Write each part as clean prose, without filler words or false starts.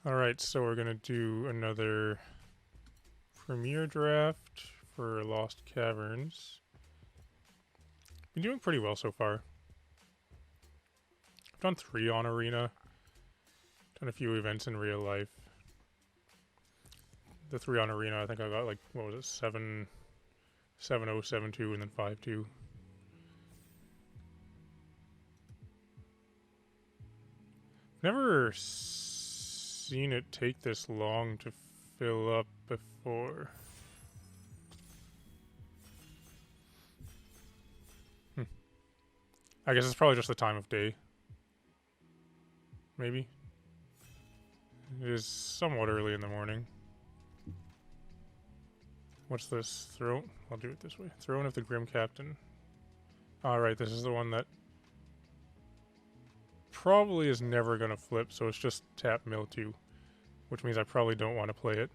Alright, so we're gonna do another premiere draft for Lost Caverns. Been doing pretty well so far. I've done 3 on Arena. Done a few events in real life. The 3 on Arena, I think I got like, what was it, 7-0, 7-2, and then 5-2. Never seen it take this long to fill up before. I guess it's probably just the time of day. Maybe. It is somewhat early in the morning. What's this? Throw? I'll do it this way. Throne of the Grim Captain. Alright, this is the one that probably is never going to flip, so it's just tap mill 2. Which means I probably don't want to play it.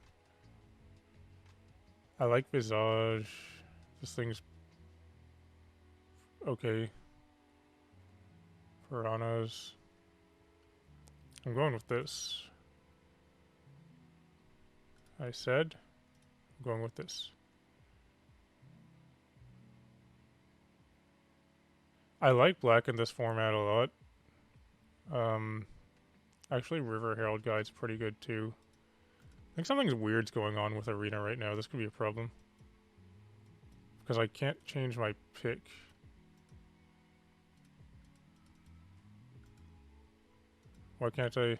I like Visage. This thing's okay. Piranhas. I'm going with this. I said I'm going with this. I like black in this format a lot. Actually, River Herald Guide's pretty good too. I think something weird's going on with Arena right now. This could be a problem. Because I can't change my pick. Why can't I?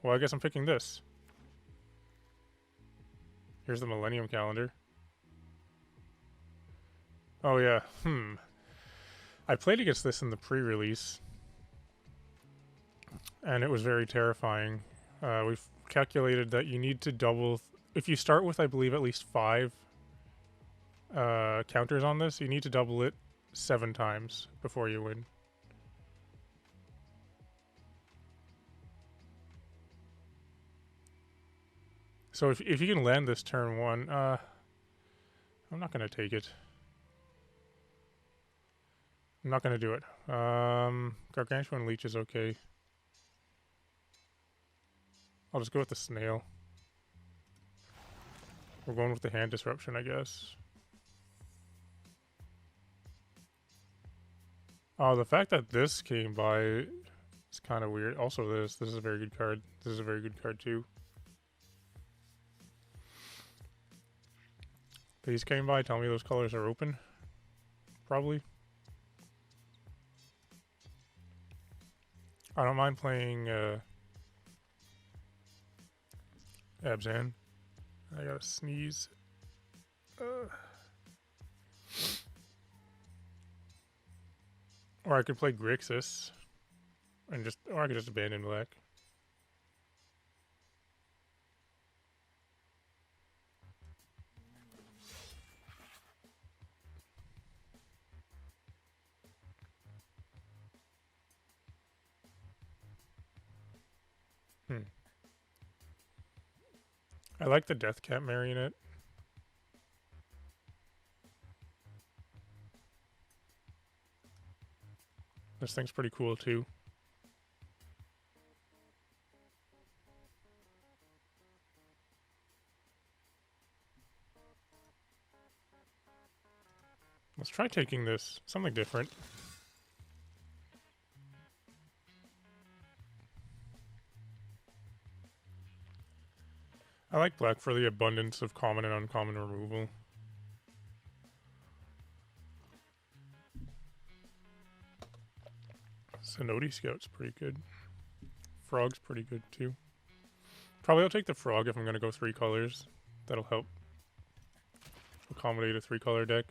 Well, I guess I'm picking this. Here's the Millennium Calendar. Oh yeah, I played against this in the pre-release. And it was very terrifying. We've calculated that you need to double... if you start with, I believe, at least 5 counters on this, you need to double it 7 times before you win. So if you can land this turn 1, I'm not going to take it. I'm not going to do it. Gargantuan Leech is okay. I'll just go with the Snail. We're going with the Hand Disruption, I guess. Oh, the fact that this came by is kind of weird. Also this is a very good card. This is a very good card too. These came by, tell me those colors are open. Probably. I don't mind playing Abzan. I gotta sneeze. Or I could play Grixis. And just, or I could just abandon black. I like the Deathcap Marionette. This thing's pretty cool too. Let's try taking this. Something different. I like black for the abundance of common and uncommon removal. Zenoti Scout's pretty good. Frog's pretty good too. Probably I'll take the Frog if I'm going to go 3 colors. That'll help accommodate a 3-color deck.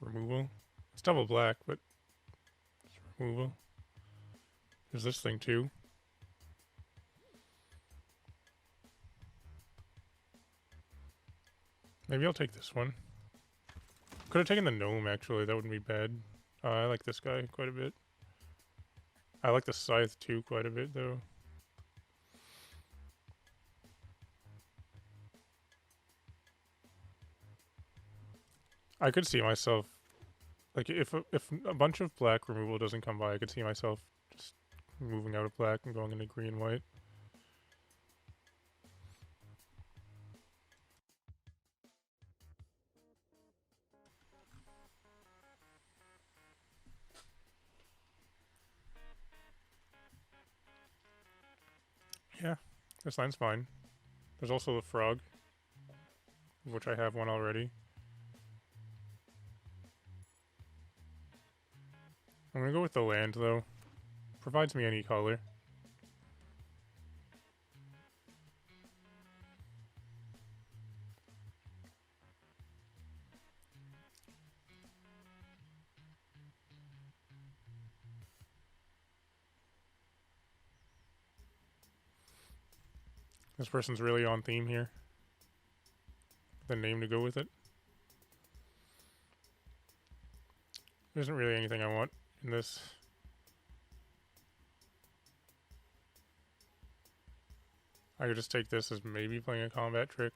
Removal. It's double black, but it's removal. There's this thing too. Maybe I'll take this one. Could have taken the Gnome, actually. That wouldn't be bad. I like this guy quite a bit. I like the Scythe, too, quite a bit, though. I could see myself... like, if a bunch of black removal doesn't come by, I could see myself just moving out of black and going into green-white. Yeah, this line's fine. There's also the frog, of which I have one already. I'm gonna go with the land, though. Provides me any color. This person's really on theme here. The name to go with it. There isn't really anything I want in this. I could just take this as maybe playing a combat trick.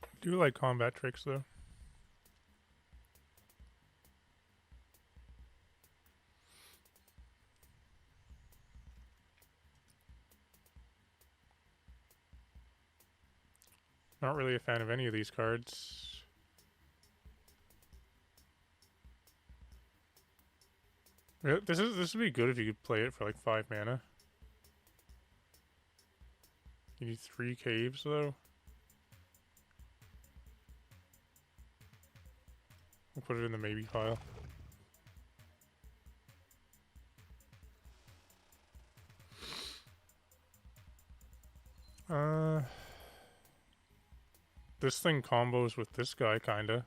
I do like combat tricks, though. Not really a fan of any of these cards. This would be good if you could play it for like 5 mana. You need 3 caves, though. We'll put it in the maybe pile. This thing combos with this guy, kinda.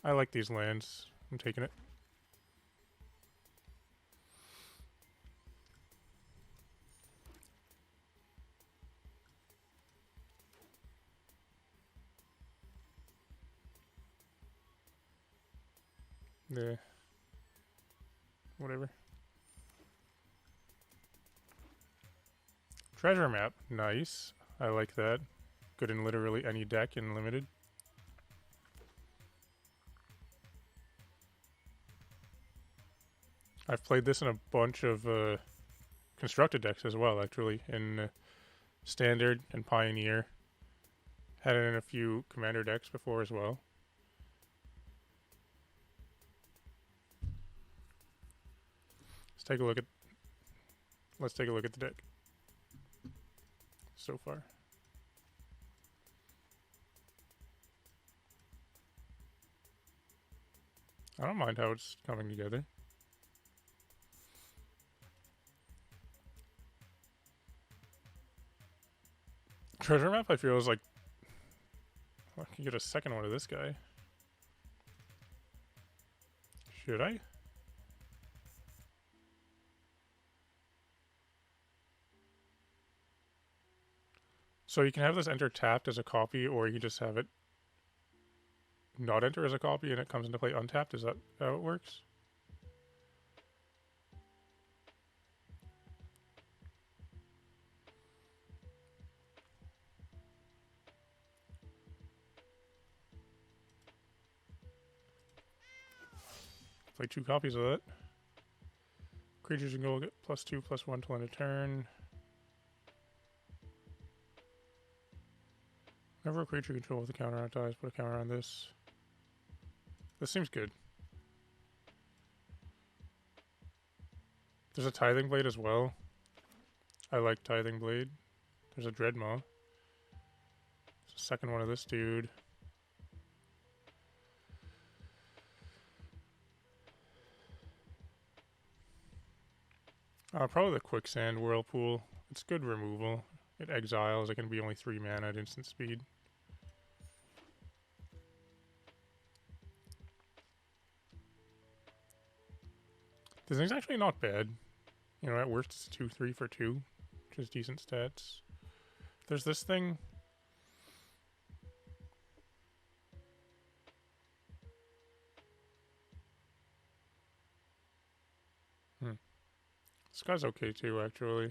I like these lands. I'm taking it. Yeah. Whatever. Treasure map. Nice. I like that. Good in literally any deck in limited. I've played this in a bunch of constructed decks as well, actually. In Standard and Pioneer. Had it in a few Commander decks before as well. Let's take a look at the deck so far. I don't mind how it's coming together. Treasure map, I feel, is like... I can get a second one of this guy. Should I? So you can have this enter tapped as a copy, or you can just have it not enter as a copy and it comes into play untapped. Is that how it works? Play 2 copies of it. Creatures can go get +2/+1 till end of turn. Whenever a creature you control with a counter on it dies, put a counter on this. This seems good. There's a Tithing Blade as well. I like Tithing Blade. There's a Dreadmaw. There's a second one of this dude. Probably the Quicksand Whirlpool. It's good removal. It exiles. It can be only 3 mana at instant speed. This thing's actually not bad. You know, at worst it's 2/3 for 2, which is decent stats. There's this thing. guy's okay too, actually.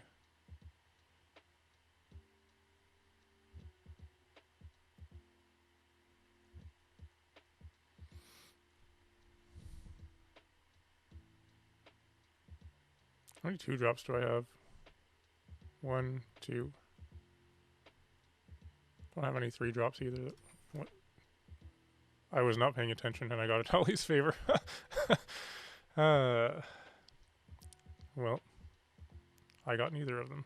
How many 2-drops do I have? 1, 2. Don't have any 3-drops either. What? I was not paying attention and I got a Tully's favor. Well, I got neither of them.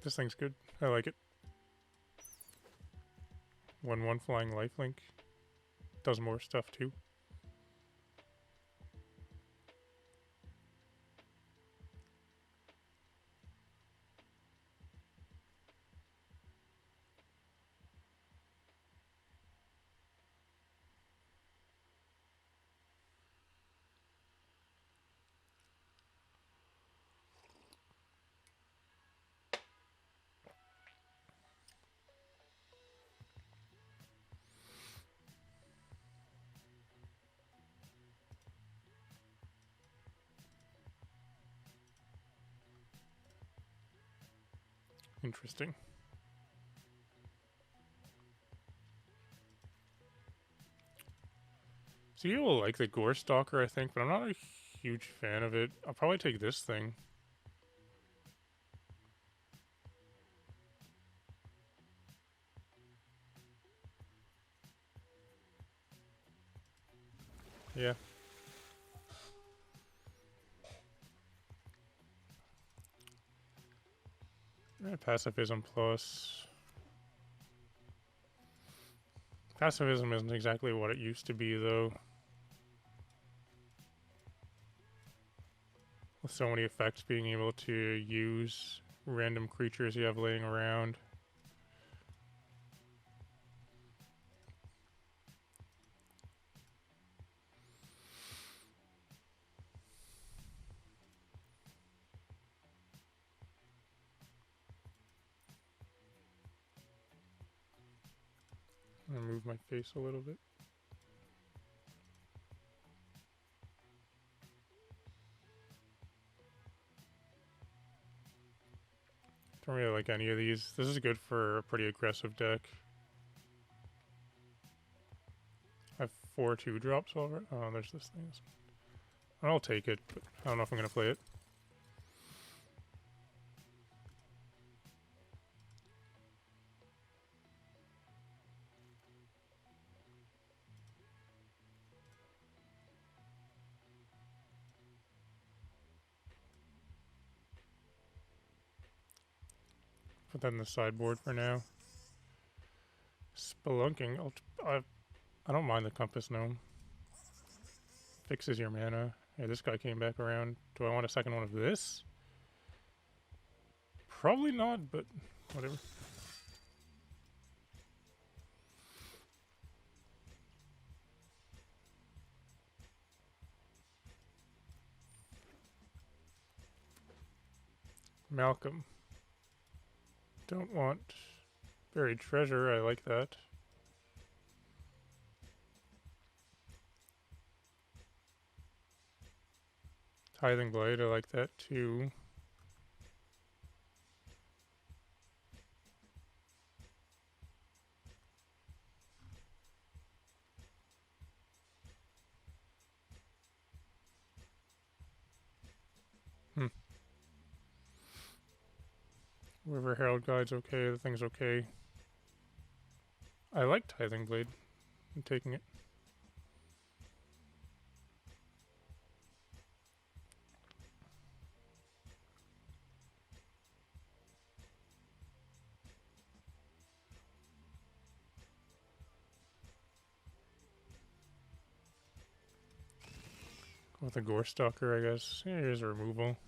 This thing's good. I like it. 1/1 flying lifelink. Does more stuff too. Interesting. So you will like the Gore Stalker, I think, but I'm not a huge fan of it. I'll probably take this thing. Yeah. Pacifism plus. Pacifism isn't exactly what it used to be, though. With so many effects, being able to use random creatures you have laying around. I'm gonna move my face a little bit. Don't really like any of these. This is good for a pretty aggressive deck. I have 4 2-drops over. Oh, there's this thing. I'll take it, but I don't know if I'm gonna play it. Put that in the sideboard for now. Spelunking. I don't mind the Compass Gnome. Fixes your mana. Yeah, this guy came back around. Do I want a second one of this? Probably not, but whatever. Malcolm. Don't want buried treasure. I like that. Tithing Blade. I like that too. River Herald Guide's okay. The thing's okay. I like Tithing Blade. I'm taking it. Go with the Gore Stalker, I guess. Yeah, here's a removal.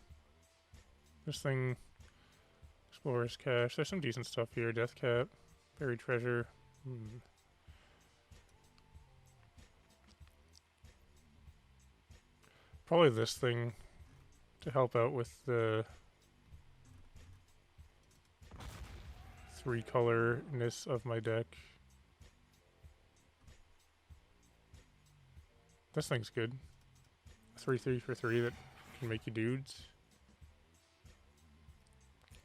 This thing. Explorer's Cache. There's some decent stuff here. Death Cap. Buried Treasure. Probably this thing to help out with the 3-colorness of my deck. This thing's good. 3/3 for 3 that can make you dudes.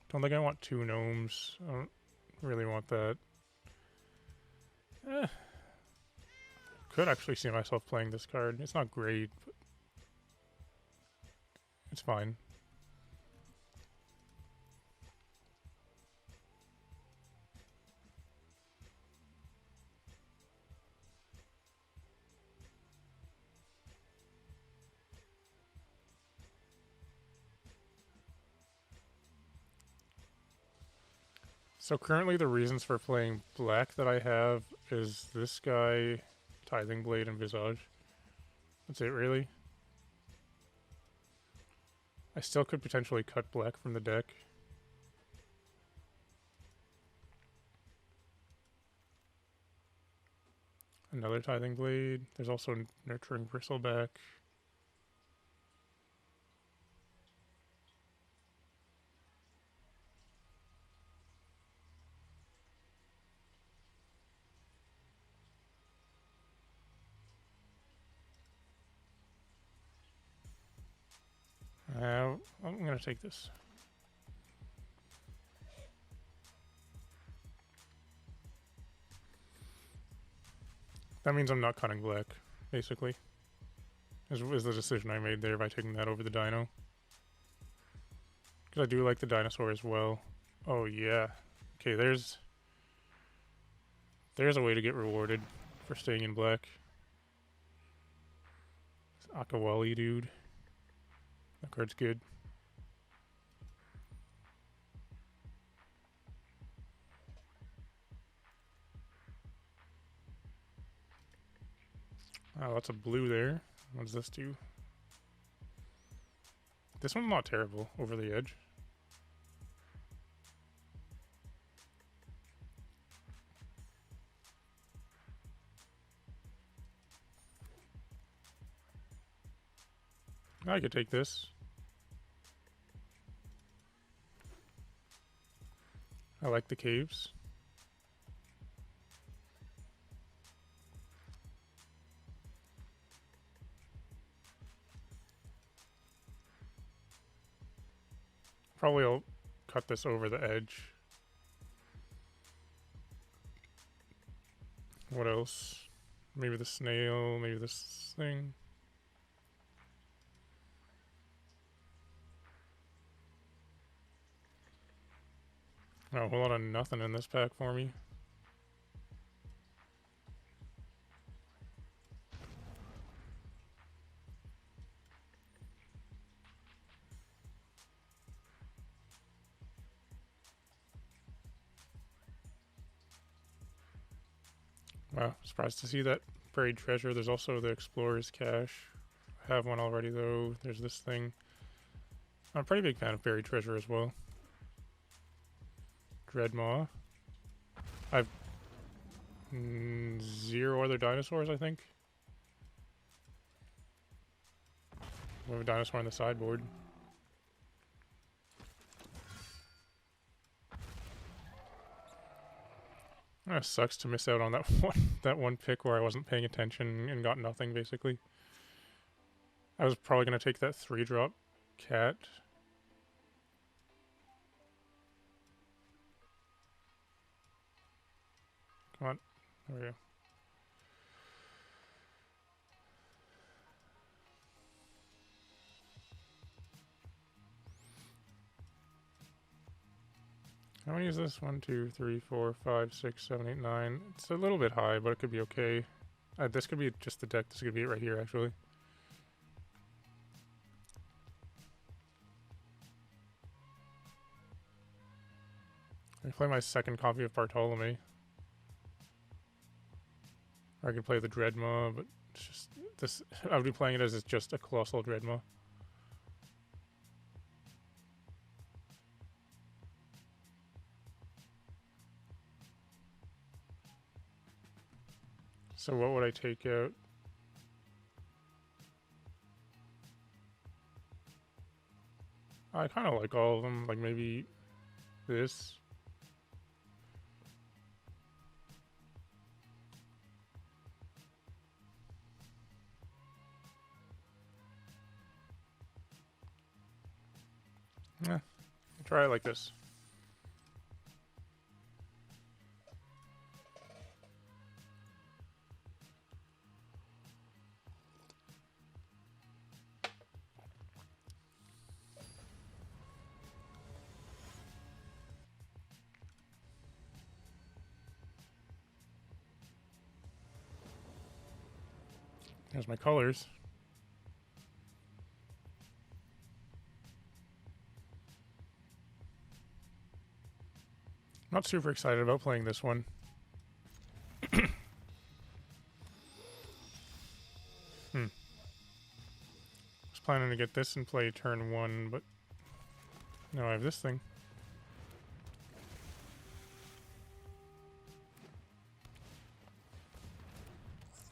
Don't think I want 2 gnomes. I don't really want that. Could actually see myself playing this card. It's not great, but it's fine. So currently the reasons for playing black that I have is this guy, Tithing Blade, and Visage. That's it, really. I still could potentially cut black from the deck. Another Tithing Blade. There's also Nurturing Bristleback. I'm gonna take this. That means I'm not cutting black, basically. Is the decision I made there by taking that over the dino. Because I do like the dinosaur as well. Oh yeah. Okay, there's a way to get rewarded for staying in black. This Akawali dude. That card's good. Oh, lots of blue there. What does this do? This one's not terrible. Over the edge. I could take this. I like the caves. Probably I'll cut this over the edge. What else? Maybe the snail, maybe this thing. Oh, a whole lot of nothing in this pack for me. Wow, surprised to see that buried treasure. There's also the explorer's cache. I have one already though. There's this thing. I'm a pretty big fan of buried treasure as well. Dreadmaw. I've 0 other dinosaurs, I think. We have a dinosaur on the sideboard. It sucks to miss out on that one pick where I wasn't paying attention and got nothing, basically. I was probably going to take that 3-drop cat. Come on. There we go. How many is this? 1, 2, 3, 4, 5, 6, 7, 8, 9. It's a little bit high, but it could be okay. This could be just the deck. This could be it right here, actually. I can play my second copy of Bartolome. Or I could play the Dreadmaw, but it's just this. I would be playing it as it's just a Colossal Dreadmaw. So what would I take out? I kind of like all of them. Like maybe this. Yeah, try it like this. There's my colors. Not super excited about playing this one. Was planning to get this and play turn 1, but now I have this thing.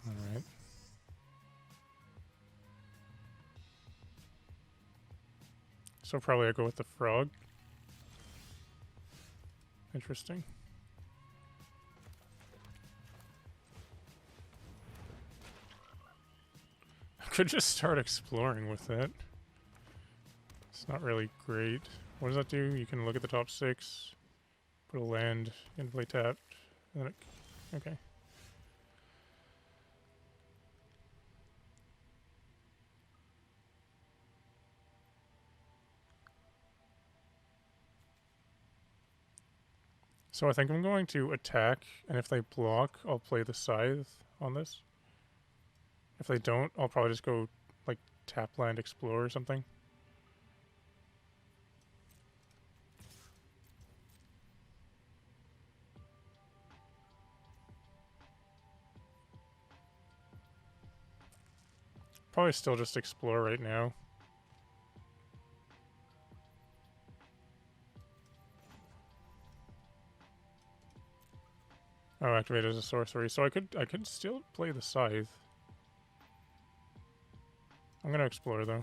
Alright. So probably I go with the frog. Interesting. I could just start exploring with that. It's not really great. What does that do? You can look at the top 6, put a land in play tapped, and then it, okay. So I think I'm going to attack, and if they block, I'll play the scythe on this. If they don't, I'll probably just go, like, tap land explore or something. Probably still just explore right now. Oh, activate as a sorcery. So I could still play the scythe. I'm gonna explore though.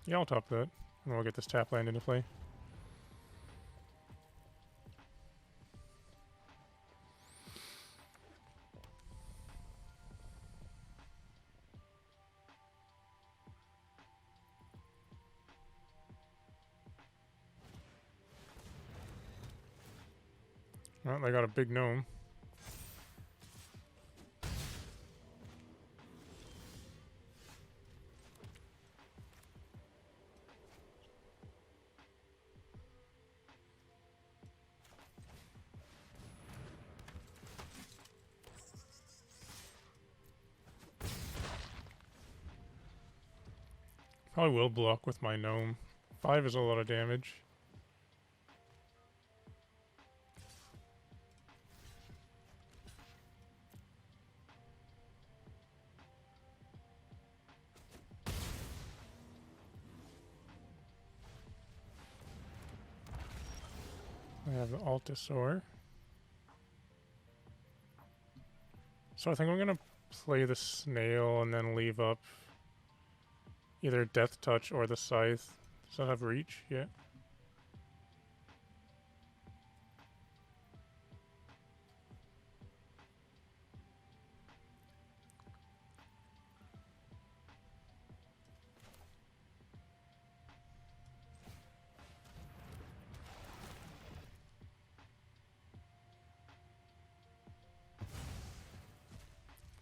Yeah, I'll top that. And we'll get this tap land into play. Well, they got a big gnome. Probably will block with my gnome. 5 is a lot of damage. I have the Altasaur. So I think I'm gonna play the snail and then leave up either Death Touch or the Scythe. Does that have reach? Yeah.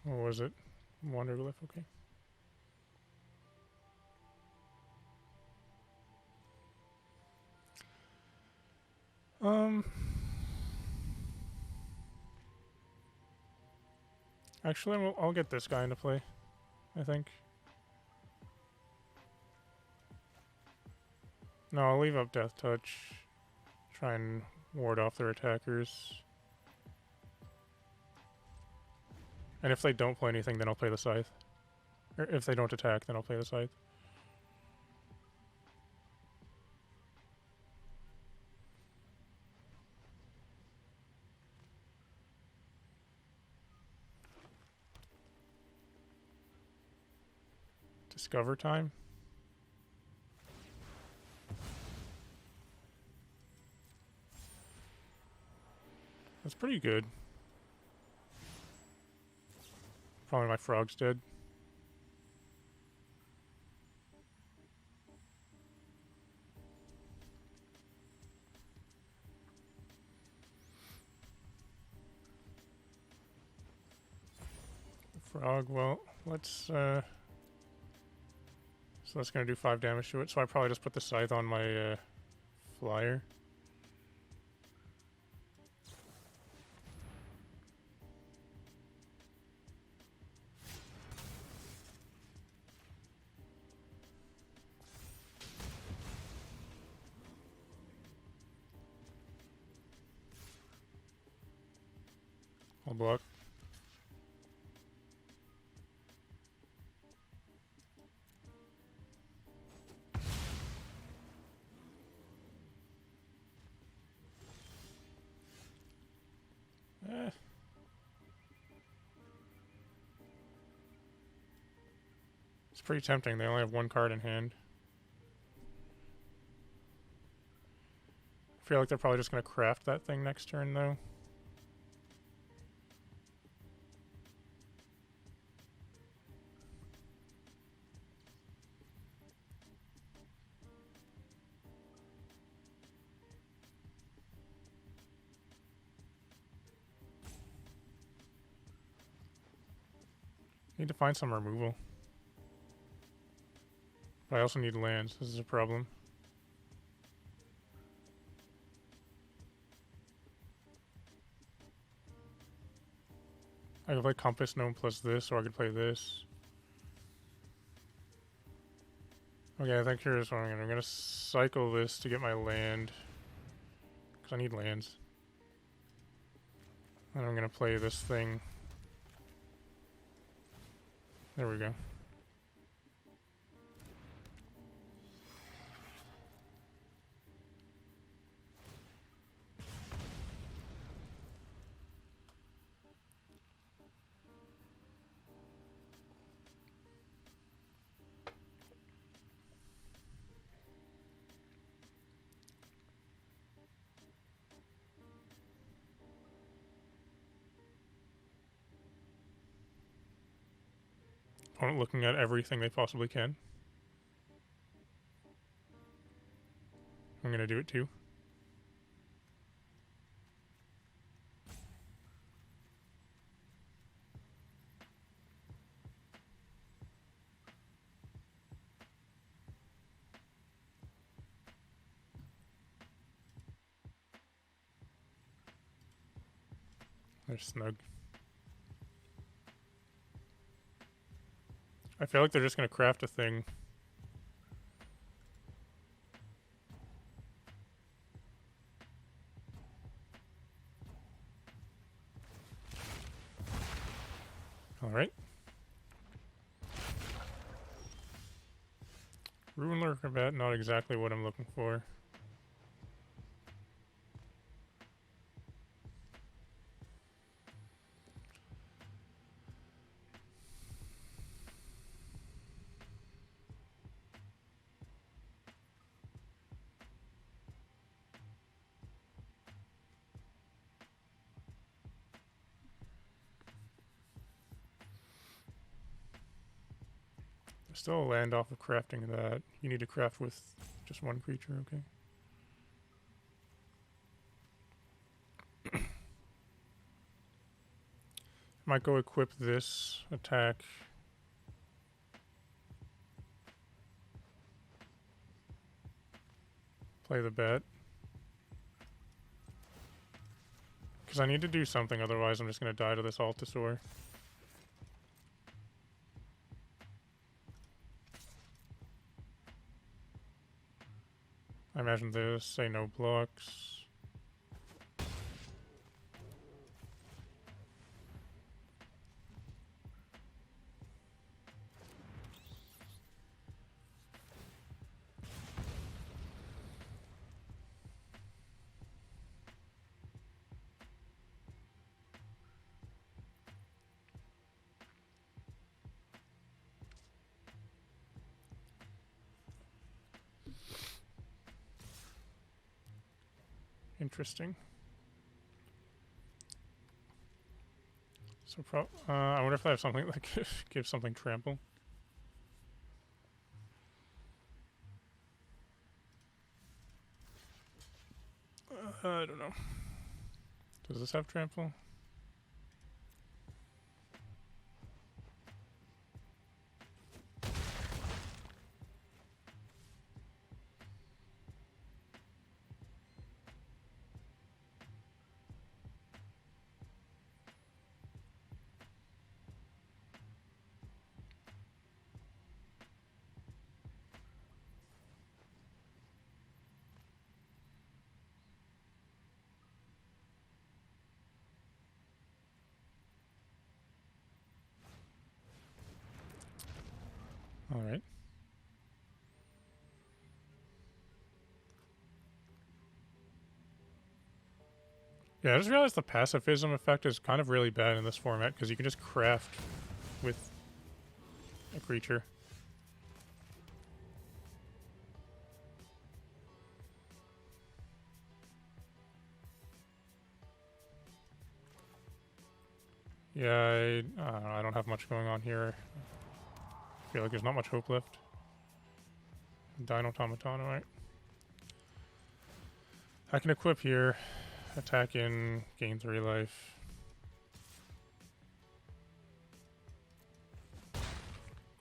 What was it? Wanderglyph, okay. Actually, I'll get this guy into play, I think. No, I'll leave up Death Touch. Try and ward off their attackers. And if they don't play anything, then I'll play the Scythe. Or if they don't attack, then I'll play the Scythe. Discover time. That's pretty good. Probably my frog's dead. Frog, well, let's, so that's gonna do 5 damage to it, so I probably just put the scythe on my, flyer. I'll block. It's pretty tempting. They only have 1 card in hand. I feel like they're probably just going to craft that thing next turn, though. Need to find some removal. But I also need lands. This is a problem. I could play Compass Gnome plus this, or I could play this. Okay, I think here's what I'm gonna cycle this to get my land. Because I need lands. And I'm gonna play this thing. There we go. Opponent looking at everything they possibly can. I'm gonna do it too. They're snug. I feel like they're just gonna craft a thing. Alright. Ruin Lurker Bat, not exactly what I'm looking for. Still a land off of crafting that. You need to craft with just 1 creature, okay. Might go equip this attack. Play the bet. Because I need to do something, otherwise I'm just going to die to this Altasaur. I imagine this, say no blocks. Interesting. So I wonder if I have something that gives something trample. I don't know. Does this have trample? All right. Yeah, I just realized the pacifism effect is kind of really bad in this format because you can just craft with a creature. Yeah, I don't have much going on here. I feel like there's not much hope left. Dino Automaton, alright. I can equip here, attack in, gain 3 life.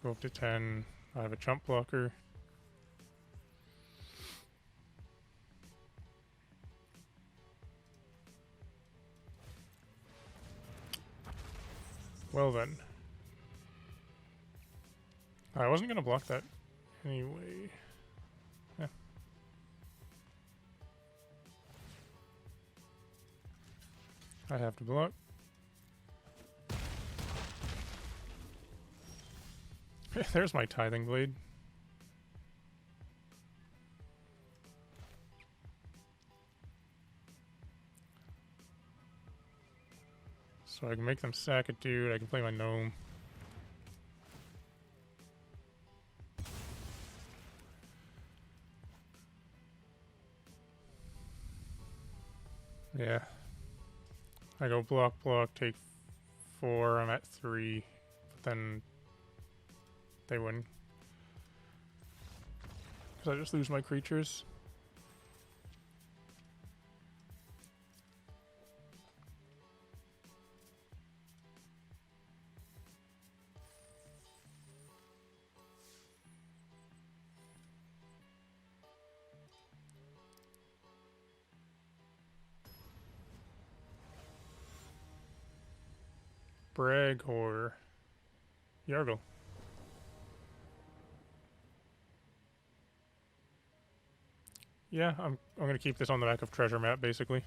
Go up to 10. I have a chump blocker. Well then. I wasn't going to block that anyway. Yeah. I have to block. There's my tithing blade. So I can make them sack a dude, I can play my gnome. Yeah. I go block, block, take 4, I'm at 3, but then they win. Because I just lose my creatures. Brag or Yargle. Yeah, I'm gonna keep this on the back of treasure map basically.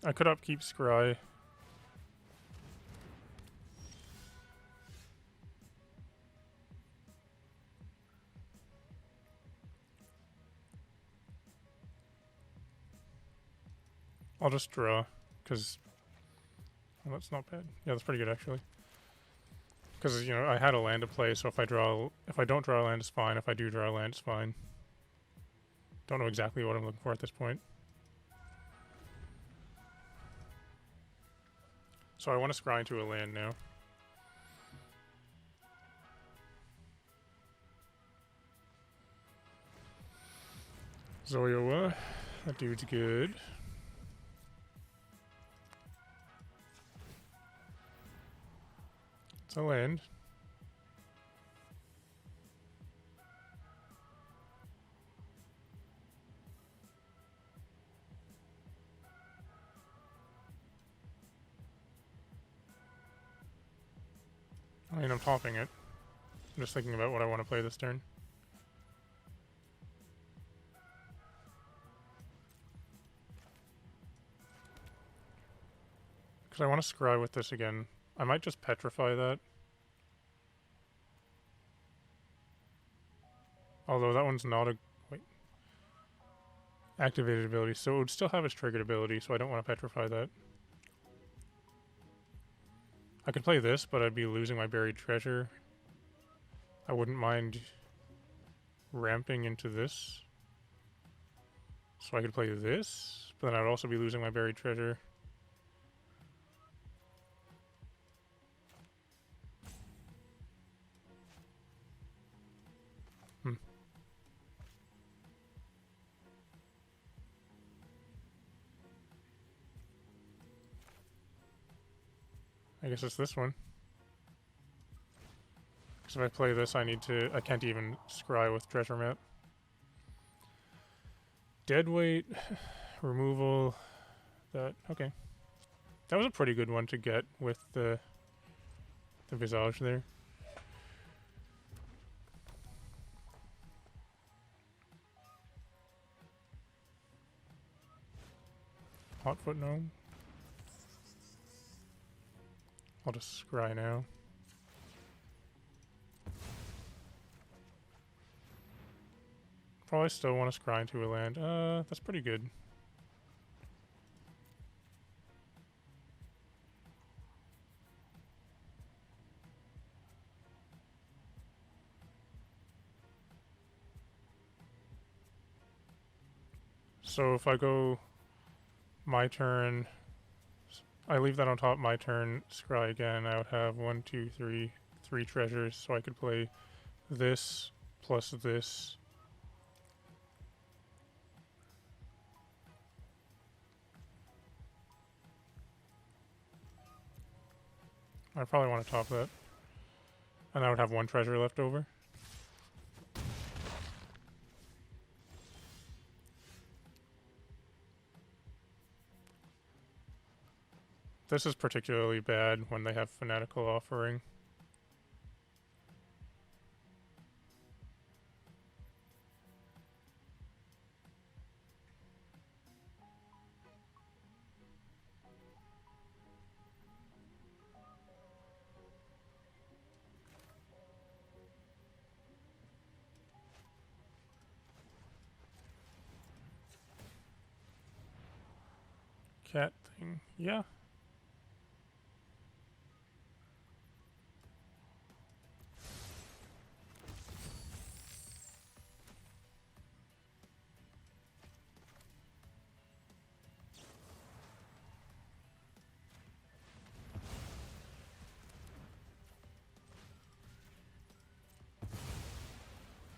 I could upkeep Scry. I'll just draw, because well, that's not bad. Yeah, that's pretty good actually. Because you know I had a land to play, so if I don't draw a land, it's fine. If I do draw a land, it's fine. Don't know exactly what I'm looking for at this point. So I want to scry into a land now. Zoyoa, that dude's good. It's a land. I mean, I'm topping it. I'm just thinking about what I want to play this turn. Because I want to scry with this again. I might just petrify that. Although that one's not a... wait. Activated ability, so it would still have its triggered ability, so I don't want to petrify that. I could play this, but I'd be losing my buried treasure. I wouldn't mind ramping into this. So I could play this, but then I'd also be losing my buried treasure. I guess it's this one. Because if I play this, I can't even scry with treasure map. Deadweight, removal, okay. That was a pretty good one to get with the visage there. Hotfoot gnome. I'll just scry now. Probably still want to scry into a land. That's pretty good. So if I go my turn, I leave that on top my turn, scry again, I would have 1, 2, 3, 3 treasures, so I could play this plus this. I probably want to top that. And I would have 1 treasure left over. This is particularly bad when they have Fanatical Offering. Cat thing, yeah.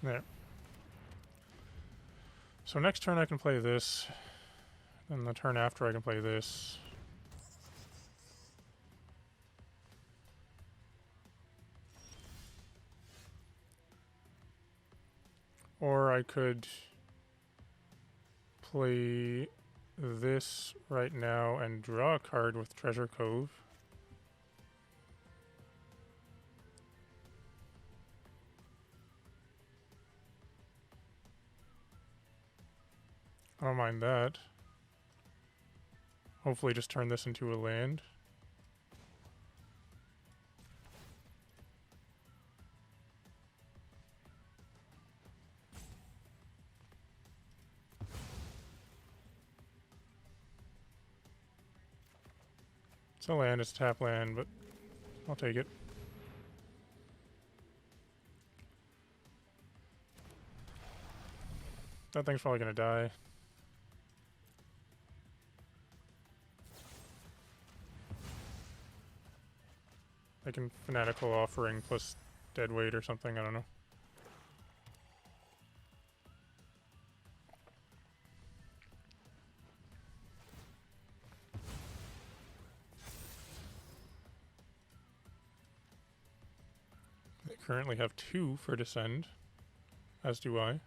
There. So next turn I can play this, and the turn after I can play this. Or I could play this right now and draw a card with Treasure Cove. I don't mind that. Hopefully just turn this into a land. It's a land, it's tap land, but I'll take it. That thing's probably gonna die. I can Fanatical Offering plus Deadweight or something, I don't know. They currently have 2 for Descend, as do I.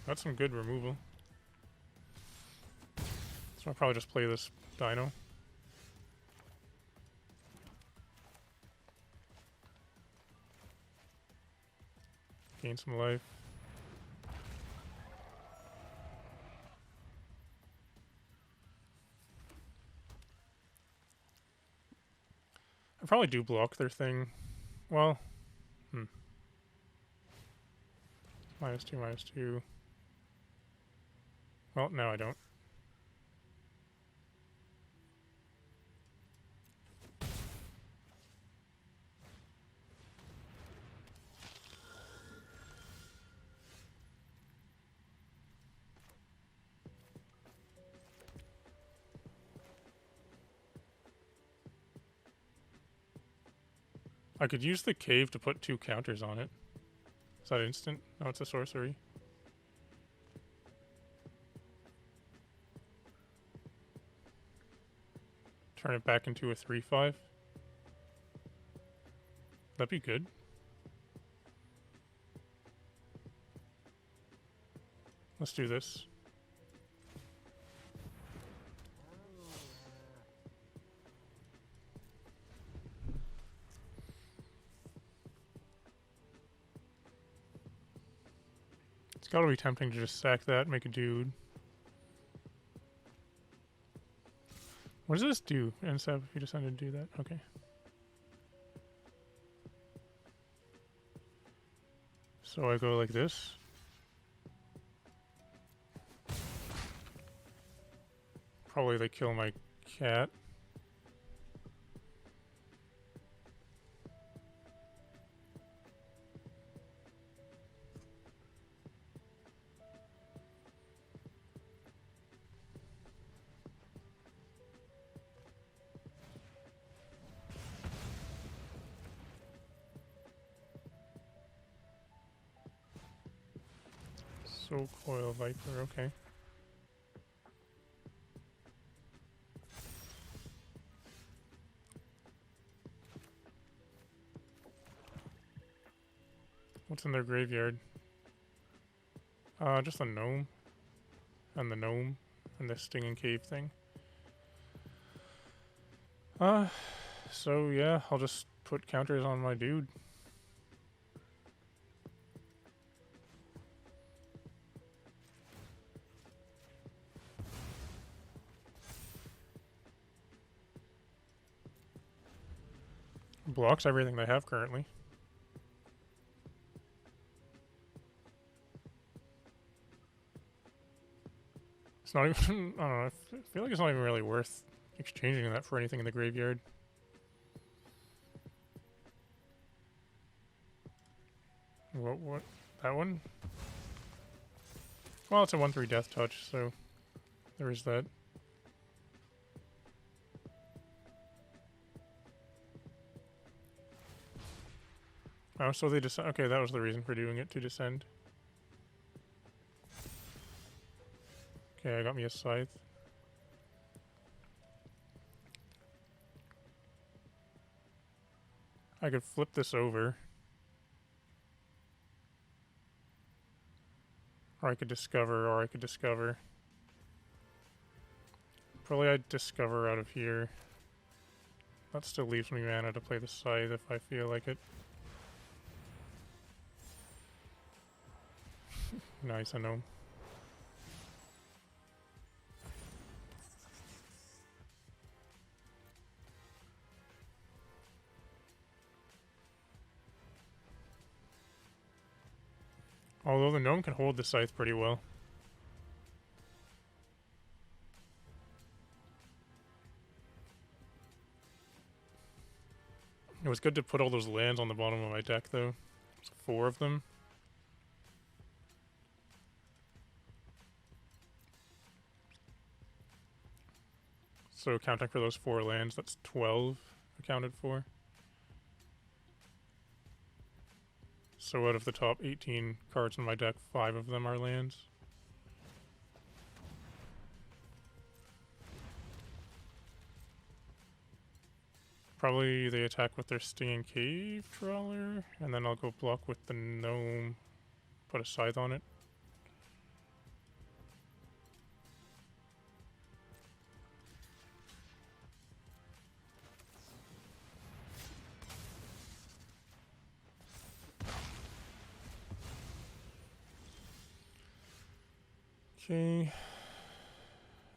That's some good removal. So I'll probably just play this Dino. Gain some life. I probably do block their thing. Well, -2, -2. Well, no, I don't. I could use the cave to put 2 counters on it. Is that instant? No, it's a sorcery. Turn it back into a 3/5. That'd be good. Let's do this. It's gotta be tempting to just sack that, make a dude. What does this do? NSAB if you decide to do that? Okay. So I go like this. Probably they kill my cat. So Coil Viper, okay. What's in their graveyard? Just a gnome. And the gnome. And the stinging cave thing. So yeah, I'll just put counters on my dude. Blocks everything they have currently. It's not even, I don't know, I feel like it's not even really worth exchanging that for anything in the graveyard. What? That one? Well, it's a 1/3 death touch, so there is that. Oh, so they descend. Okay, that was the reason for doing it, to descend. Okay, I got me a scythe. I could flip this over. Or I could discover, Probably I'd discover out of here. That still leaves me mana to play the scythe if I feel like it. Nice, I know. Although the gnome can hold the scythe pretty well. It was good to put all those lands on the bottom of my deck, though. There's 4 of them. So counting for those 4 lands, that's 12 accounted for. So out of the top 18 cards in my deck, 5 of them are lands. Probably they attack with their Stinging Cave Trawler, and then I'll go block with the gnome, put a scythe on it. Okay.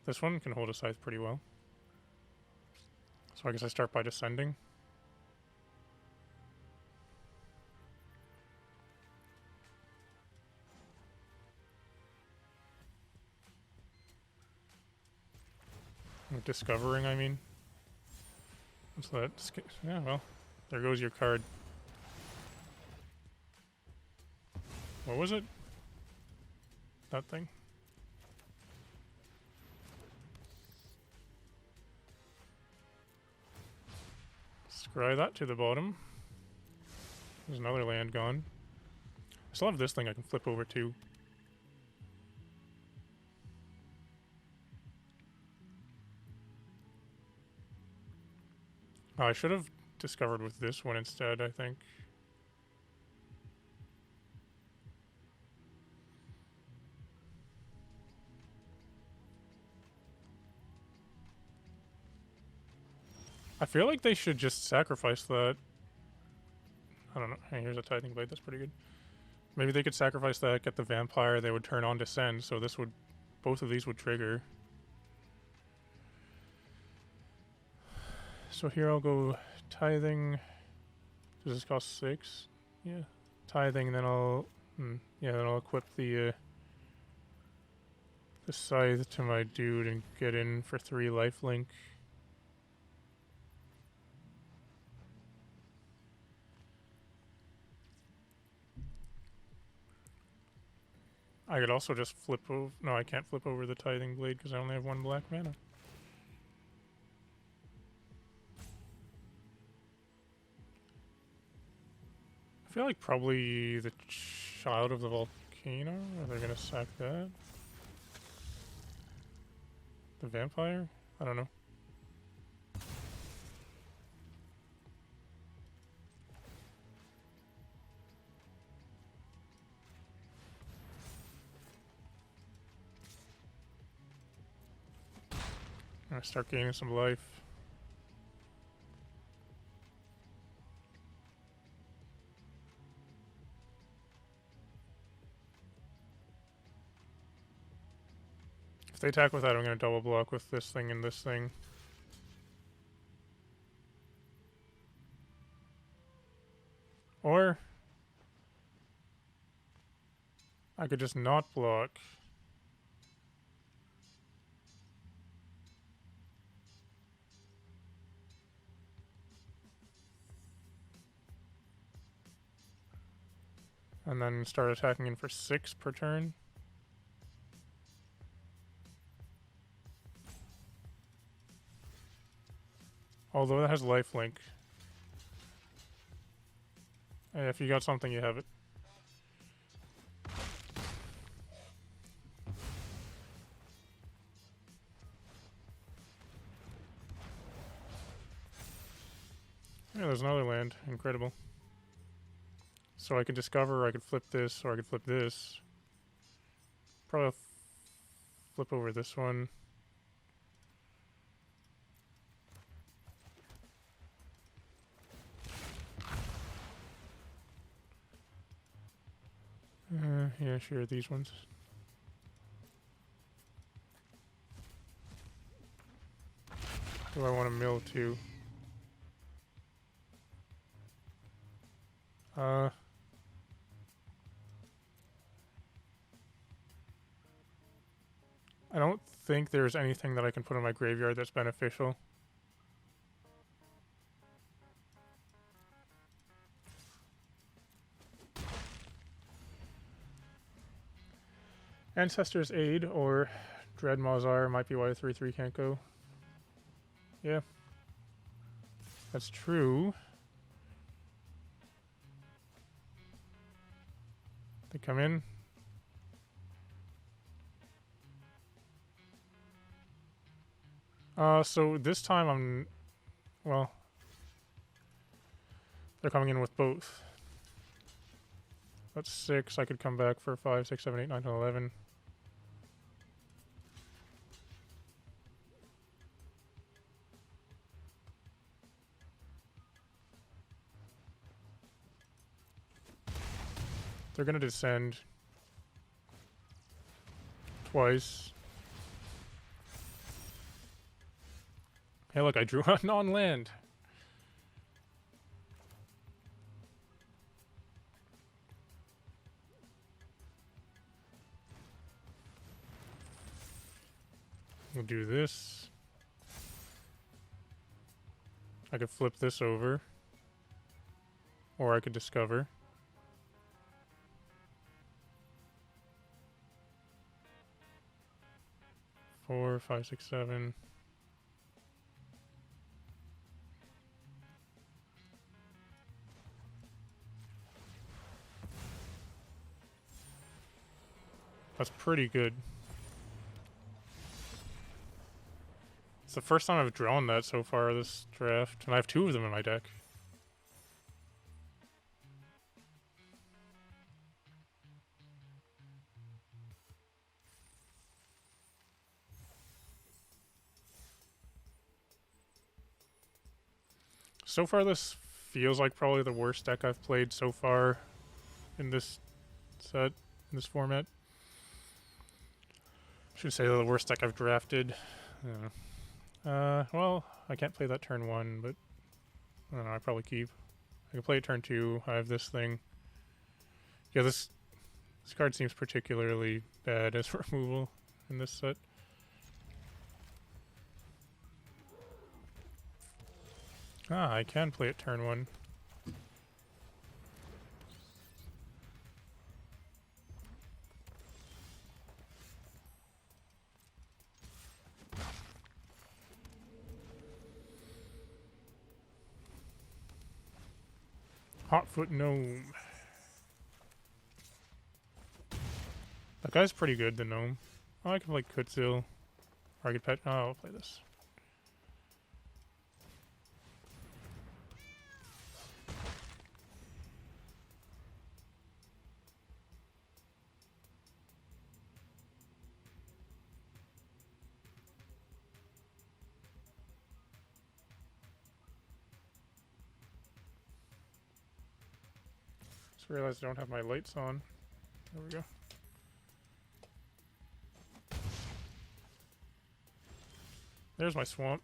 This one can hold a scythe pretty well. So I guess I start by descending. Discovering, I mean. What's that? Yeah, well, there goes your card. What was it? That thing? Scry that to the bottom. There's another land gone. I still have this thing I can flip over to. Oh, I should have discovered with this one instead, I think. I feel like they should just sacrifice that. I don't know. Hey, here's a Tithing Blade. That's pretty good. Maybe they could sacrifice that, get the Vampire, they would turn on Descend, so this would... both of these would trigger. So here I'll go Tithing. Does this cost 6? Yeah. Tithing, then I'll... yeah, then I'll equip the Scythe to my dude and get in for 3 lifelink. I could also just flip over... No, I can't flip over the Tithing Blade because I only have 1 black mana. I feel like probably the Child of the Volcano. Are they gonna sack that? The Vampire? I don't know. I'm gonna start gaining some life. If they attack with that, I'm gonna double block with this thing and this thing. Or I could just not block. And then start attacking in for 6 per turn. Although that has lifelink. And if you got something, you have it. Yeah, there's another land. Incredible. So I could discover, or I could flip this, or I could flip this. Probably flip over this one. Yeah, sure, these ones. Do I want to mill too? I don't think there's anything that I can put in my graveyard that's beneficial. Ancestor's Aid or Dread Mawzar might be why the 3/3 can't go. Yeah. That's true. They come in. So this time well, they're coming in with both. That's 6. I could come back for 5, 6, 7, 8, 9, 10, 11. They're gonna descend twice. Hey, look, I drew a non-land. We'll do this. I could flip this over. Or I could discover. Four, five, six, seven. That's pretty good. It's the first time I've drawn that so far this draft, and I have 2 of them in my deck. So far this feels like probably the worst deck I've played so far in this set, in this format. I should say the worst deck I've drafted. Well, I can't play that turn 1, but I don't know, I probably keep. I can play it turn 2. I have this thing. Yeah, this card seems particularly bad as removal in this set. Ah, I can play it turn 1. Hotfoot Gnome. That guy's pretty good, the gnome. Oh, I can play Kutzil. Or I could pet. Oh, I'll play this. Just realized I don't have my lights on. There we go. There's my swamp.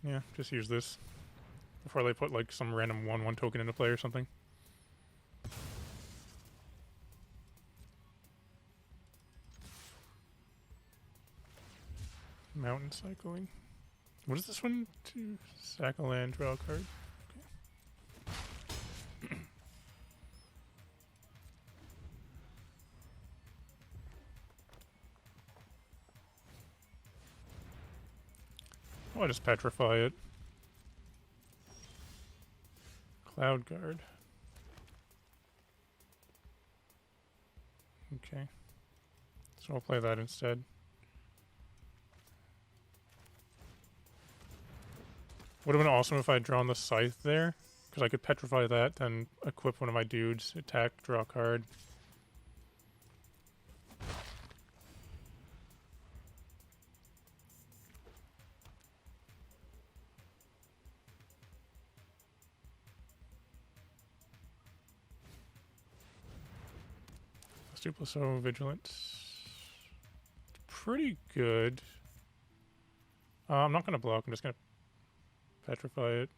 Yeah, just use this before they put like some random 1/1 token into play or something. Mountain cycling. What is this one? To sack a land, draw a card. Okay. Oh, I just petrify it. Cloud Guard. Okay. So I'll play that instead. Would have been awesome if I had drawn the Scythe there, because I could petrify that, then equip one of my dudes, attack, draw a card. +2/+0 Vigilance. It's pretty good. I'm not going to block, I'm just going to petrify it.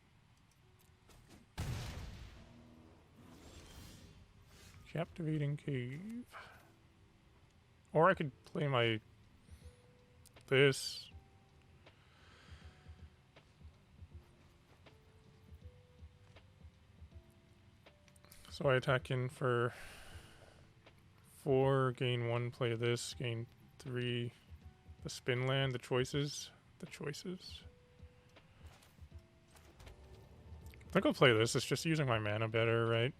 Captivating Cave. Or I could play my... this. So I attack in for 4, gain 1, play this, gain 3. The spin land, the choices. The choices. I think I'll play this. It's just using my mana better, right?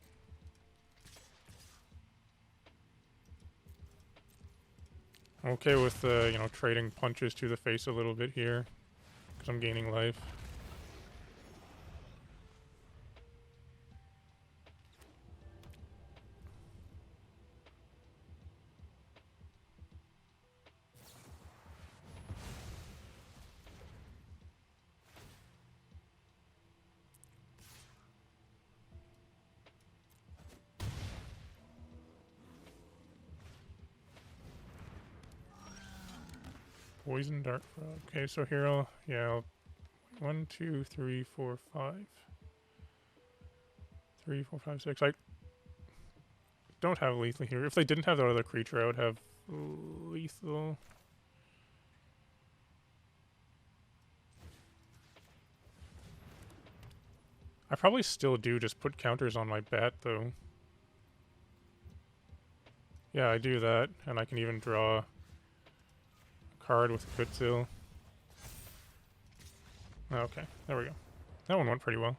I'm okay with, you know, trading punches to the face a little bit here, because I'm gaining life. Poison Dart Frog. Okay, so here I'll 1, 2, 3, 4, 5. 3, 4, 5, 6. don't have lethal here. If they didn't have that other creature, I would have lethal. I probably still do just put counters on my bat, though. Yeah, I do that, and I can even draw a card with Kutzil. Okay, there we go. That one went pretty well.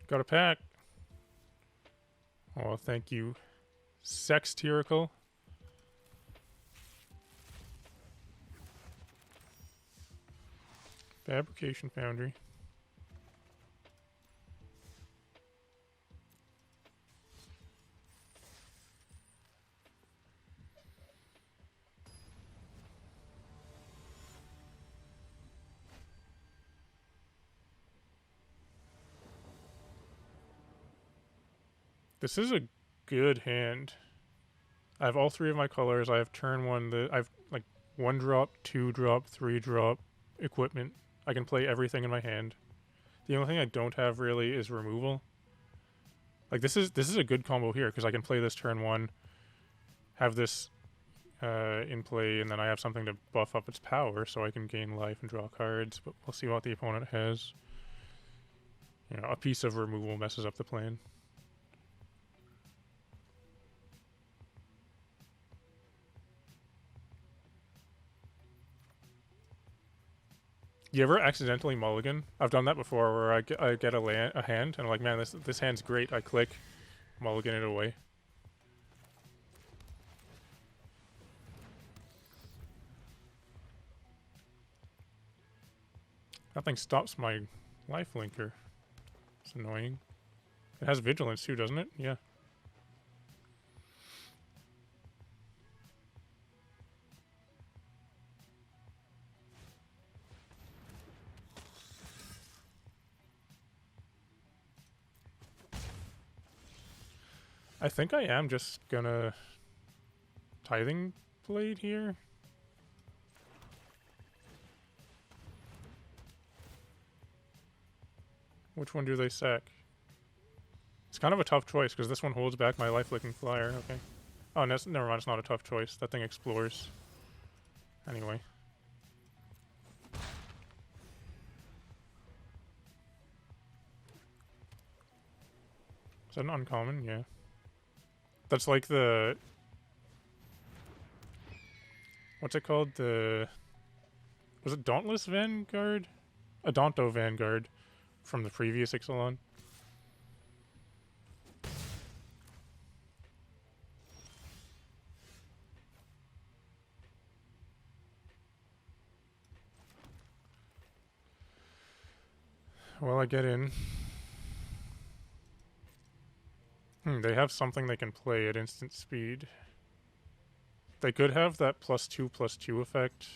Got a pack. Oh, thank you, Sextirical. Fabrication Foundry. This is a good hand. I have all three of my colors. I have turn one. I have like 1 drop, 2 drop, 3 drop equipment. I can play everything in my hand. The only thing I don't have really is removal. Like this is a good combo here because I can play this turn 1, have this in play, and then I have something to buff up its power, so I can gain life and draw cards. But we'll see what the opponent has. You know, a piece of removal messes up the plan. You ever accidentally mulligan? I've done that before, where I get a hand, and I'm like, man, this hand's great. I click, mulligan it away. Nothing stops my life linker. It's annoying. It has vigilance too, doesn't it? Yeah. I think I am just gonna Tithing Blade here. Which one do they sack? It's kind of a tough choice because this one holds back my life-licking flyer. Okay. Oh, never mind. It's not a tough choice. That thing explores. Anyway. Is that an uncommon? Yeah. That's like the... What's it called? The... Was it Dauntless Vanguard? Adonto Vanguard from the previous Ixalan. Well, I get in. They have something they can play at instant speed. They could have that +2/+2 effect.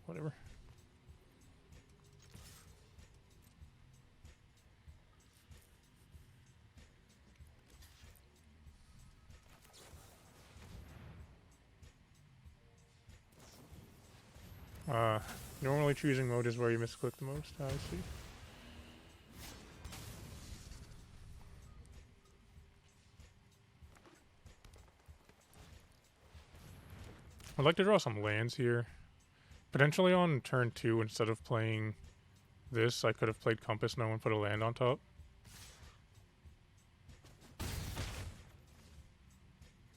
Whatever. Normally choosing mode is where you misclick the most, I see. I'd like to draw some lands here. Potentially on turn 2, instead of playing this, I could have played Compass No and put a land on top.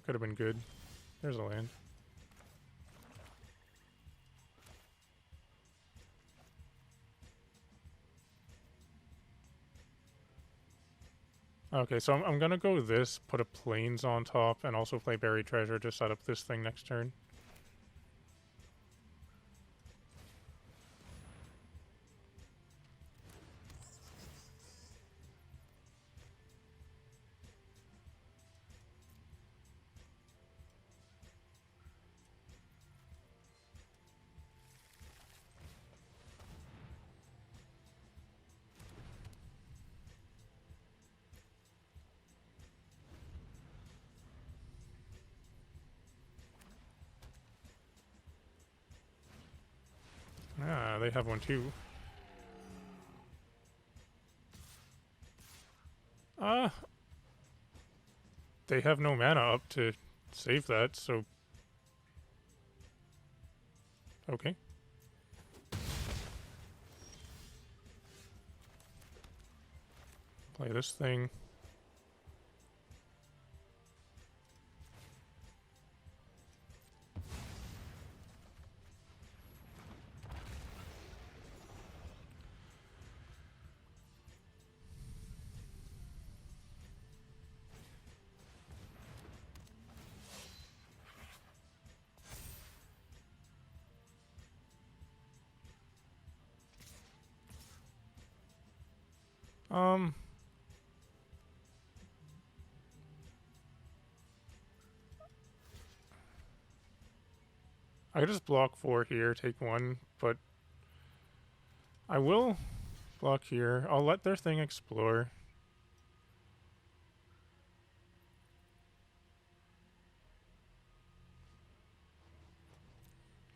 Could have been good. There's a land. Okay, so I'm gonna go this, put a Plains on top, and also play Buried Treasure to set up this thing next turn. They have one too. They have no mana up to save that, so... Okay. Play this thing. I could just block 4 here, take 1, but I will block here. I'll let their thing explore.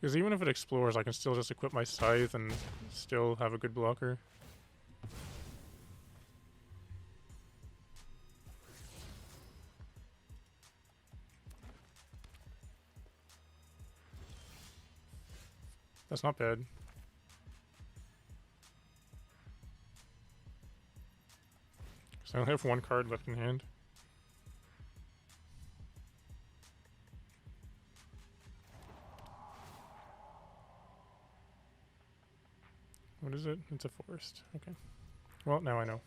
Because even if it explores, I can still just equip my scythe and still have a good blocker. That's not bad. So I only have 1 card left in hand. What is it? It's a forest. Okay. Well, now I know.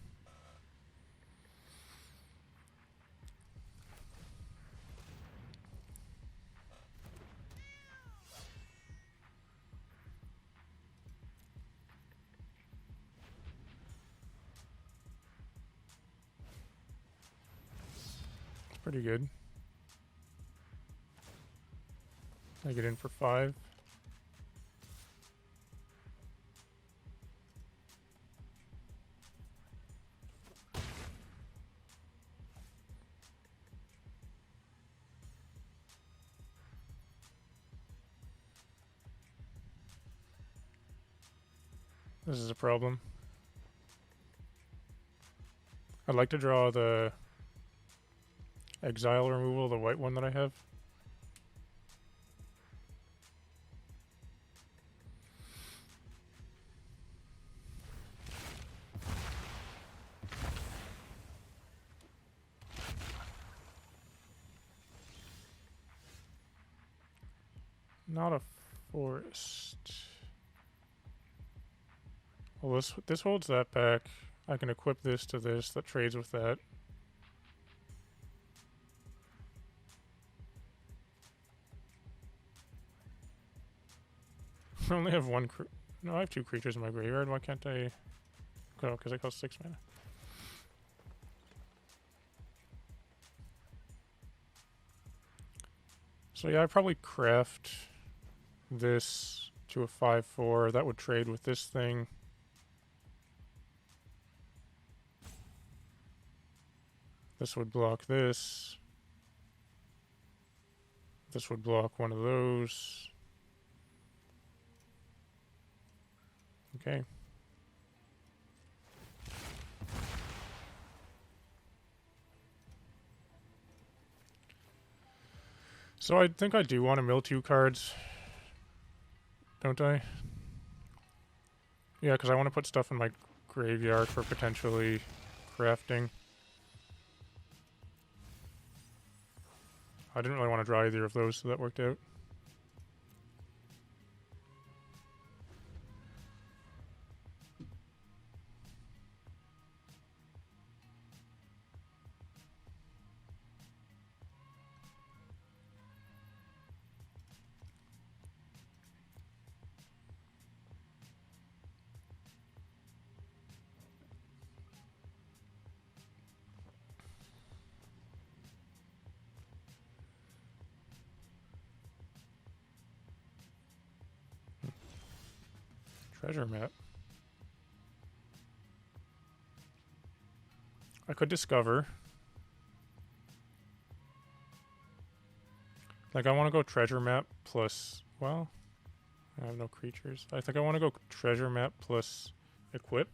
It's pretty good. I get in for 5. This is a problem. I'd like to draw the exile removal, the white one that I have. Not a forest. Well, this holds that back. I can equip this to this that trades with that. I only have 1 no, I have 2 creatures in my graveyard. Why can't I? Oh, because it costs 6 mana. So yeah, I'd probably craft this to a 5/4. That would trade with this thing. This would block this. This would block one of those. Okay. So I think I do want to mill 2 cards. Don't I? Yeah, because I want to put stuff in my graveyard for potentially crafting. I didn't really want to draw either of those, so that worked out. Treasure map. I could discover. Like, I want to go treasure map plus, well, I have no creatures. I think I want to go treasure map plus equip.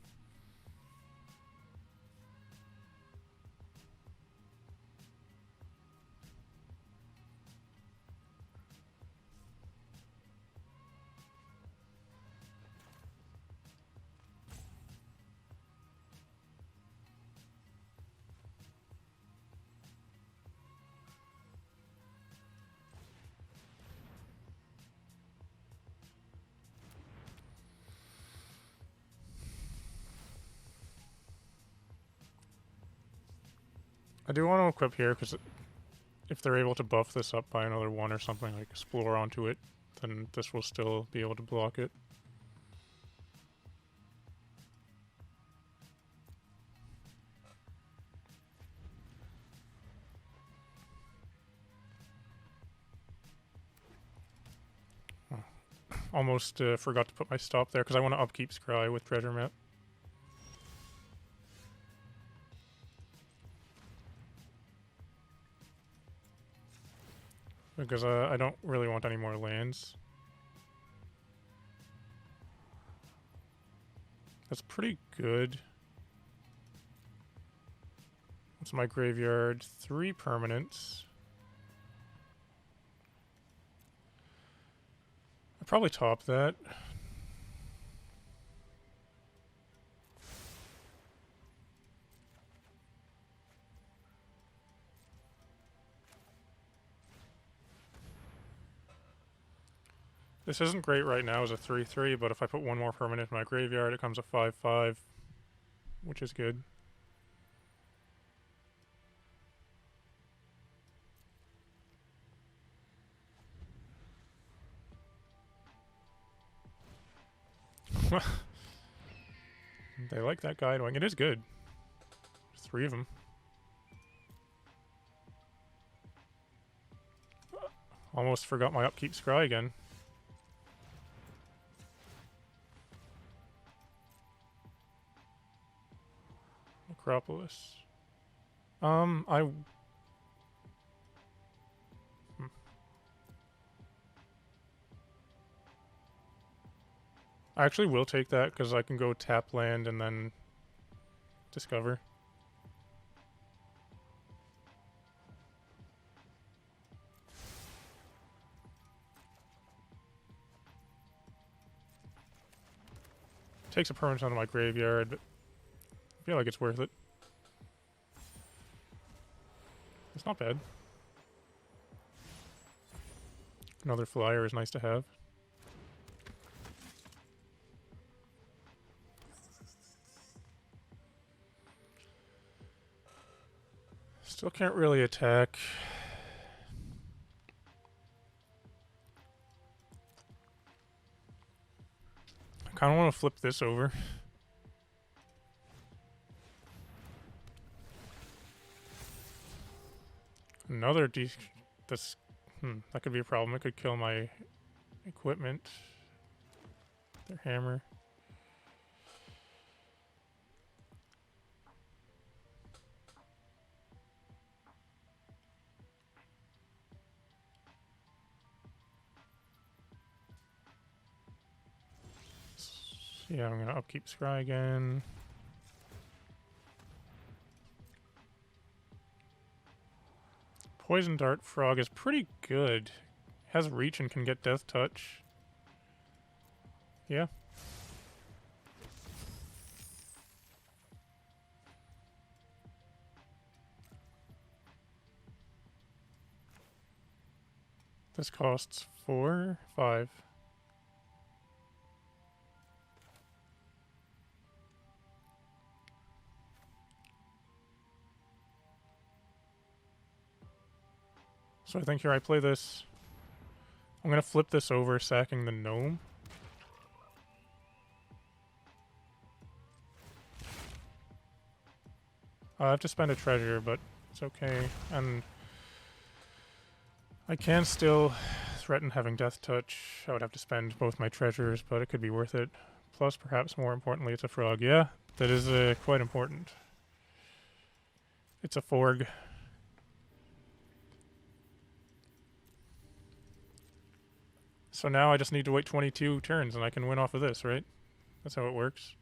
I do want to equip here because if they're able to buff this up by another 1 or something, like explore onto it, then this will still be able to block it. Oh. Almost forgot to put my stop there because I want to upkeep Scry with treasure map. Because I don't really want any more lands. That's pretty good. What's my graveyard? 3 permanents. I'd probably top that. This isn't great right now as a 3-3, but if I put 1 more permanent in my graveyard, it comes a 5-5, which is good. They like that guidewing. It is good. There's 3 of them. Almost forgot my upkeep scry again. Acropolis. I actually will take that because I can go tap land and then discover. Takes a permanent out of my graveyard, but I feel like it's worth it. It's not bad. Another flyer is nice to have. Still can't really attack. I kind of want to flip this over. Another this that could be a problem. It could kill my equipment. Their hammer. Yeah, I'm gonna upkeep Scry again. Poison Dart Frog is pretty good. Has reach and can get Death Touch. Yeah. This costs 4, 5. So I think here I play this. I'm going to flip this over, sacking the gnome. I have to spend a treasure, but it's okay. And I can still threaten having Death Touch. I would have to spend both my treasures, but it could be worth it. Plus, perhaps more importantly, it's a frog. Yeah, that is quite important. It's a forg. So now I just need to wait 22 turns and I can win off of this, right? That's how it works.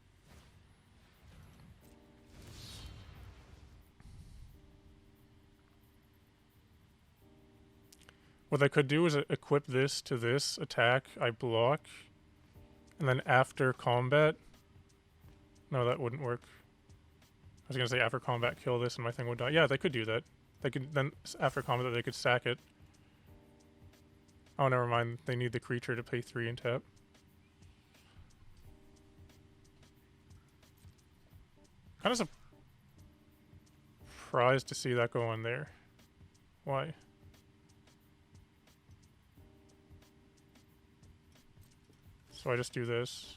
What I could do is equip this to this attack, I block, and then after combat... No, that wouldn't work. I was going to say after combat kill this and my thing would die. Yeah, they could do that. They could then, after combat, they could sack it. Oh, never mind. They need the creature to pay 3 and tap. Kind of surprised to see that go on there. Why? So I just do this.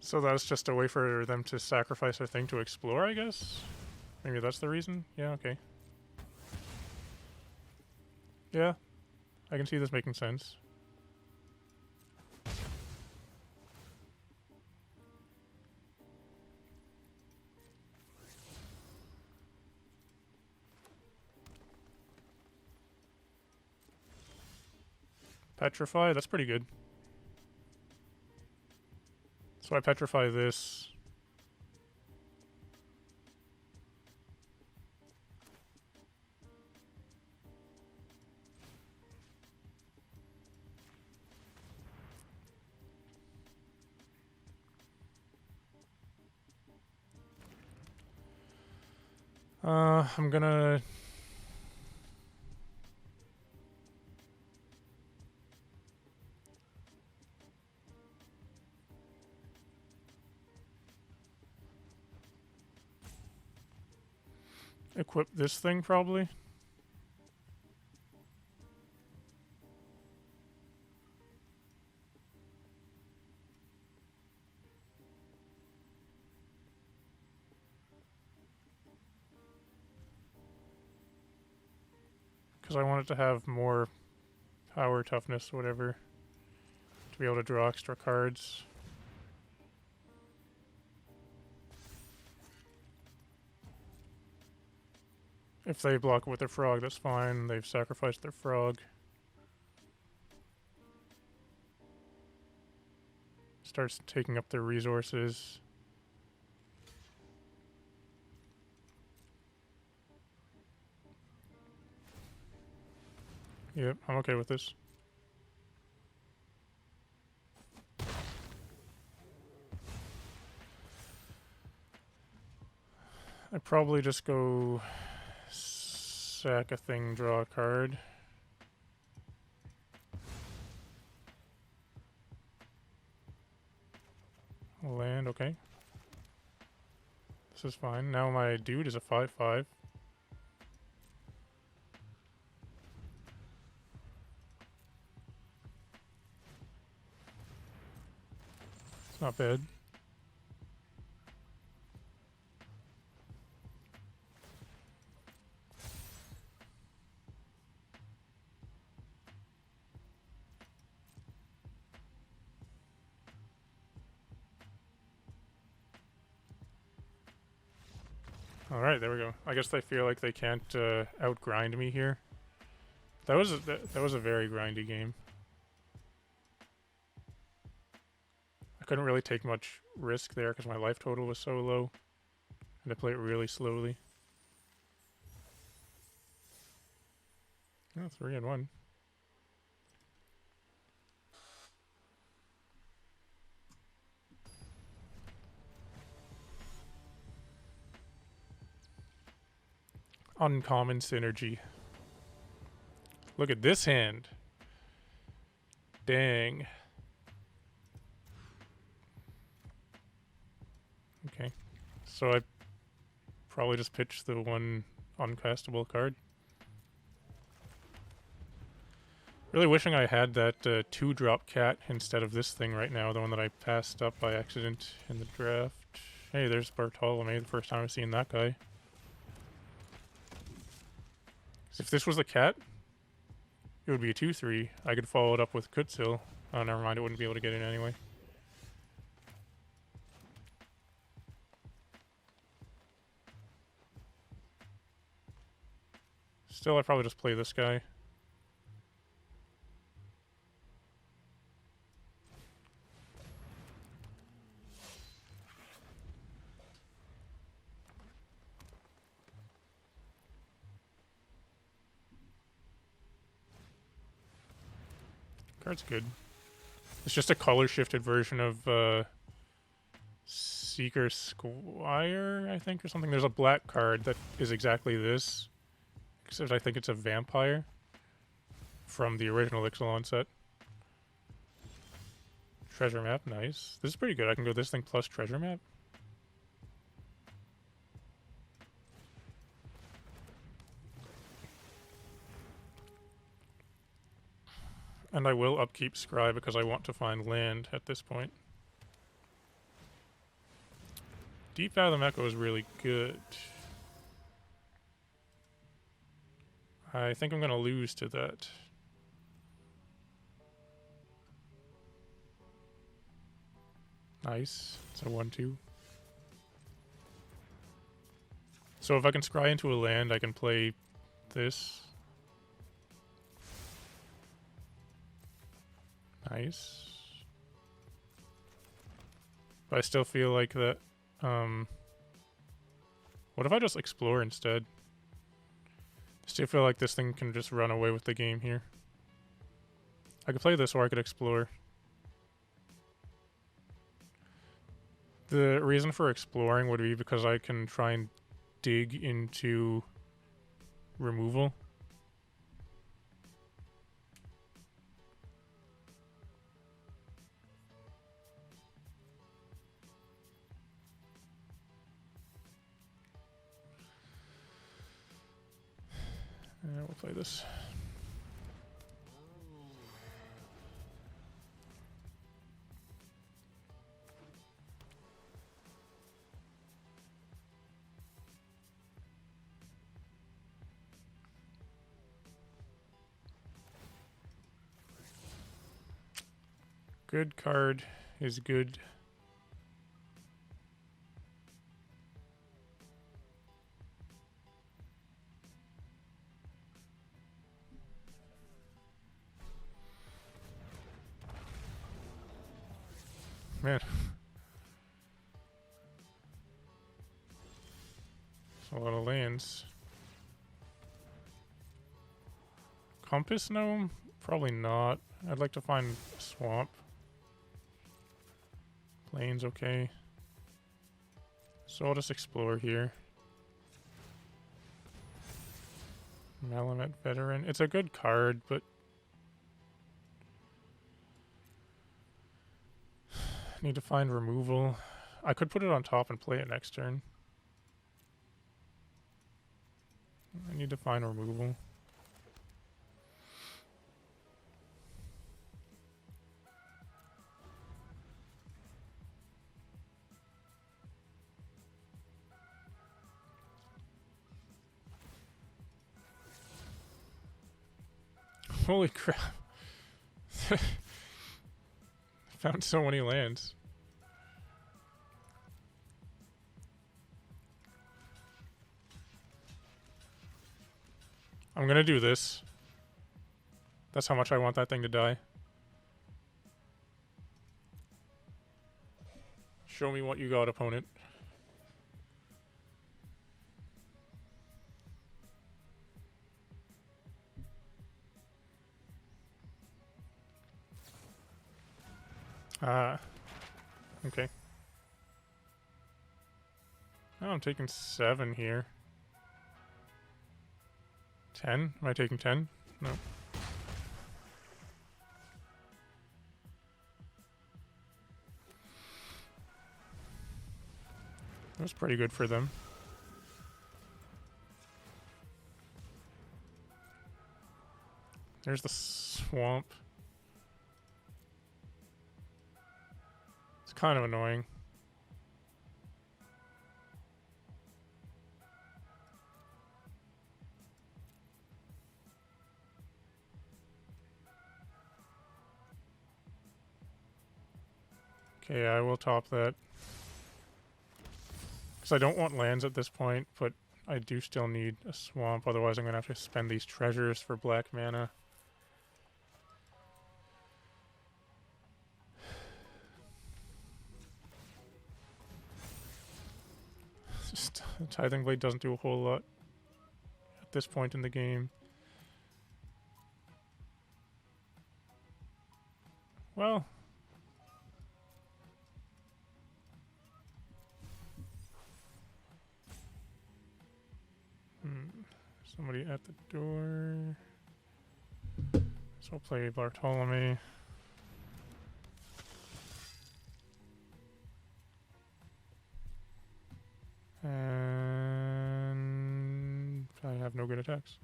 So that's just a way for them to sacrifice their thing to explore, I guess? Maybe that's the reason? Yeah, okay. Yeah, I can see this making sense. Petrify, that's pretty good. So I petrify this. I'm gonna... equip this thing, probably. Because I want it to have more power, toughness, whatever. To be able to draw extra cards. If they block it with their frog, that's fine. They've sacrificed their frog. Starts taking up their resources. Yep, I'm okay with this. I'd probably just go sack a thing, draw a card. Land, okay. This is fine. Now my dude is a 5/5. It's not bad. Alright, there we go. I guess they feel like they can't outgrind me here. That was a very grindy game. I couldn't really take much risk there because my life total was so low. And I play it really slowly. Oh, 3-1. Uncommon synergy. Look at this hand. Dang. Okay. So I probably just pitched the one uncastable card. Really wishing I had that 2-drop cat instead of this thing right now, the one that I passed up by accident in the draft. Hey, there's Bartolome, the first time I've seen that guy. If this was a cat, it would be a 2/3. I could follow it up with Kutsil. Oh, never mind, it wouldn't be able to get in anyway. Still, I'd probably just play this guy. Card's good. It's just a color shifted version of Seeker Squire, I think, or something. There's a black card that is exactly this, except I think it's a vampire from the original Ixalan set. Treasure map, nice. This is pretty good. I can go this thing plus treasure map. And I will upkeep Scry because I want to find land at this point. Deep Fathom Echo is really good. I think I'm going to lose to that. Nice. It's a 1-2. So if I can scry into a land, I can play this. Nice. But I still feel like that... what if I just explore instead? I still feel like this thing can just run away with the game here. I could play this or I could explore. The reason for exploring would be because I can try and dig into removal. We'll play this. Good card is good. Man. That's a lot of lands. Compass Gnome? Probably not. I'd like to find a swamp. Plains, okay. So I'll just explore here. Malamet Veteran. It's a good card, but... I need to find removal. I could put it on top and play it next turn. I need to find removal. Holy crap. Found so many lands. I'm gonna do this. That's how much I want that thing to die. Show me what you got, opponent. Okay. Oh, I'm taking 7 here. 10? Am I taking 10? No. That was pretty good for them. There's the swamp. It's kind of annoying. Okay, I will top that. Because I don't want lands at this point, but I do still need a swamp, otherwise I'm going to have to spend these treasures for black mana. Just, Tithing Blade doesn't do a whole lot at this point in the game. Well, somebody at the door. So I'll play Bartholomew. And I have no good attacks.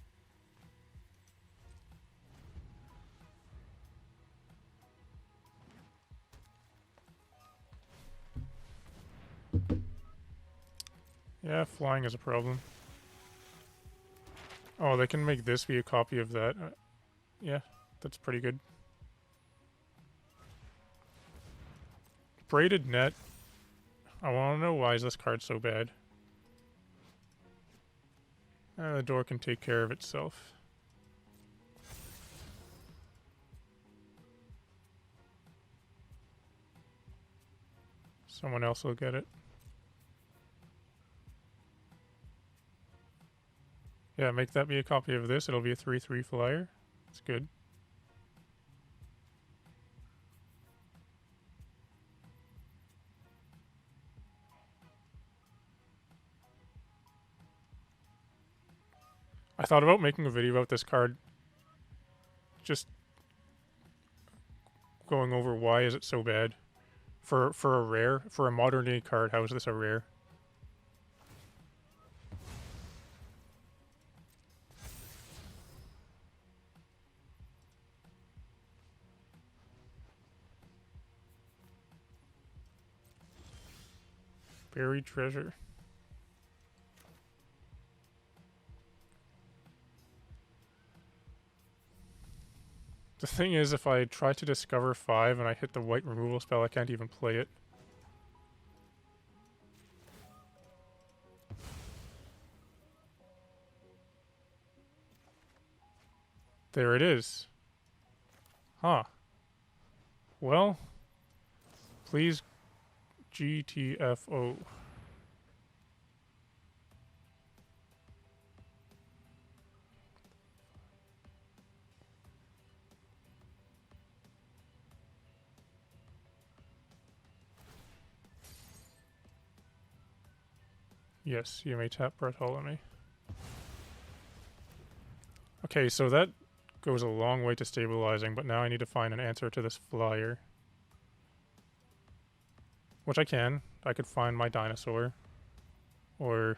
Yeah, flying is a problem. Oh, they can make this be a copy of that. Yeah, that's pretty good. Braided Net. I want to know why is this card so bad. The door can take care of itself. Someone else will get it. Yeah, make that be a copy of this. It'll be a 3/3 flyer. It's good. I thought about making a video about this card. Just going over why is it so bad. For a rare, for a modern day card, how is this a rare? Buried treasure. The thing is, if I try to discover 5 and I hit the white removal spell, I can't even play it. There it is. Huh. Well, please GTFO. Yes, you may tap Bartholomew. Okay, so that goes a long way to stabilizing, but now I need to find an answer to this flyer. Which I can. I could find my dinosaur. Or...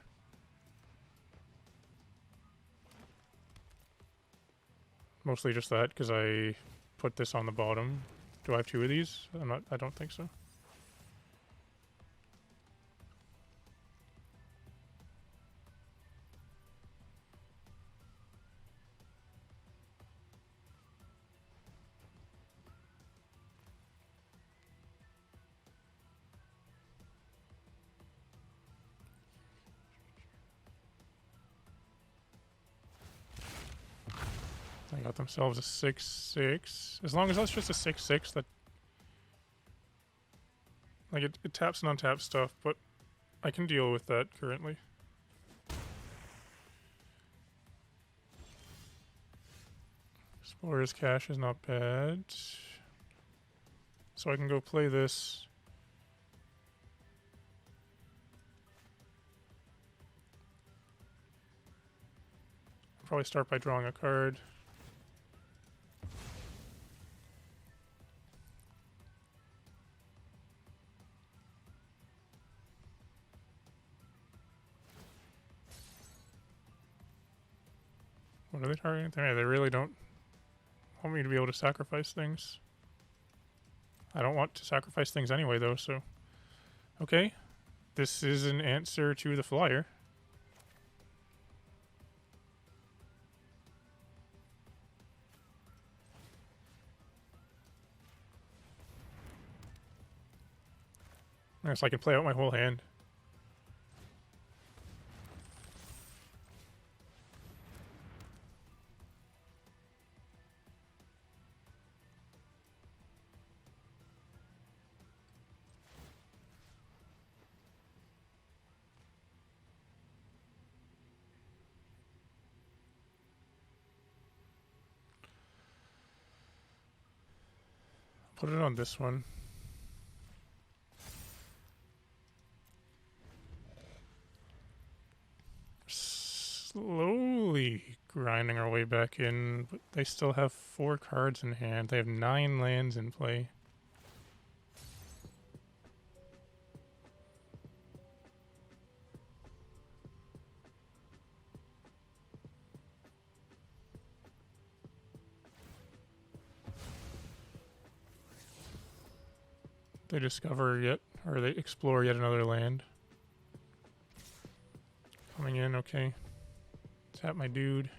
mostly just that, because I put this on the bottom. Do I have 2 of these? I don't think so. They got themselves a 6/6. As long as that's just a 6/6, that... like, it taps and untaps stuff, but I can deal with that currently. Explorer's Cache is not bad. So I can go play this. Probably start by drawing a card. What are they targeting? Yeah, they really don't want me to be able to sacrifice things. I don't want to sacrifice things anyway, though, so... okay. This is an answer to the flyer. I guess I can play out my whole hand. put it on this one. Slowly grinding our way back in, but they still have 4 cards in hand. They have 9 lands in play. They discover yet, or they explore yet another land. Coming in, okay. Tap my dude.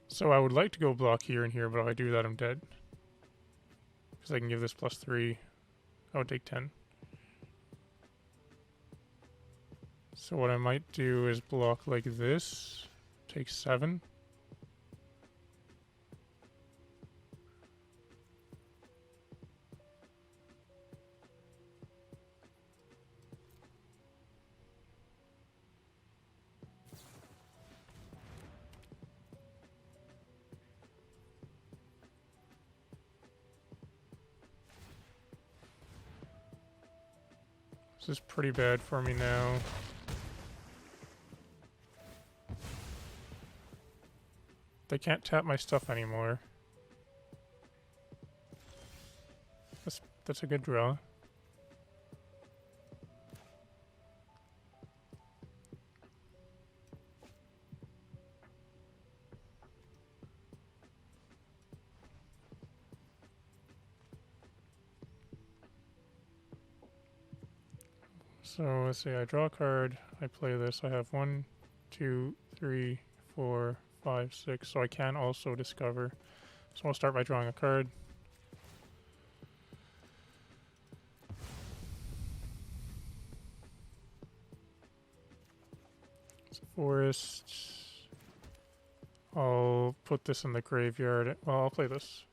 So I would like to go block here and here, but if I do that, I'm dead. Because I can give this +3. I would take 10. So what I might do is block like this. Take 7. This is pretty bad for me now. They can't tap my stuff anymore. That's a good draw. So let's see, I draw a card, I play this, I have 1, 2, 3, 4, 5, 6, so I can also discover. So I'll start by drawing a card. It's a forest. I'll put this in the graveyard. Well, I'll play this.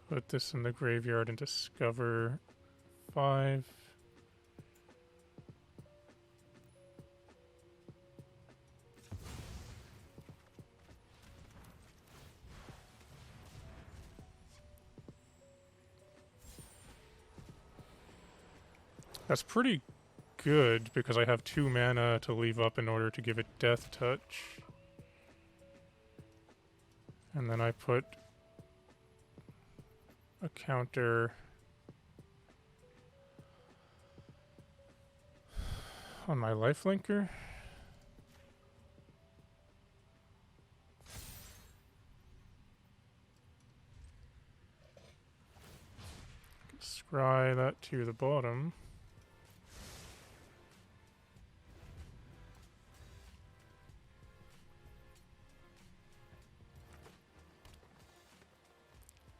Put this in the graveyard and discover 5. That's pretty good because I have 2 mana to leave up in order to give it Death Touch. And then I put a counter on my lifelinker. Scry that to the bottom.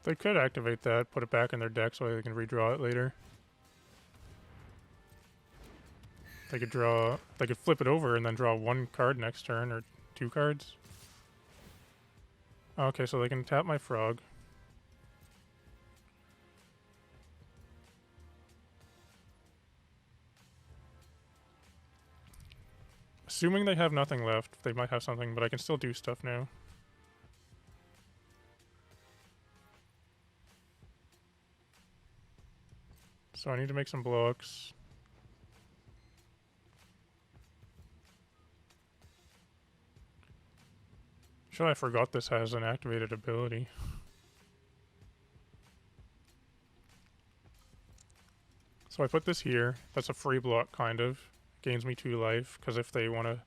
They could activate that, put it back in their deck so they can redraw it later. They could flip it over and then draw 1 card next turn, or 2 cards. Okay, so they can tap my frog. Assuming they have nothing left, they might have something, but I can still do stuff now. So I need to make some blocks. Sure, I forgot this has an activated ability. So I put this here. That's a free block, kind of. Gains me 2 life, because if they want to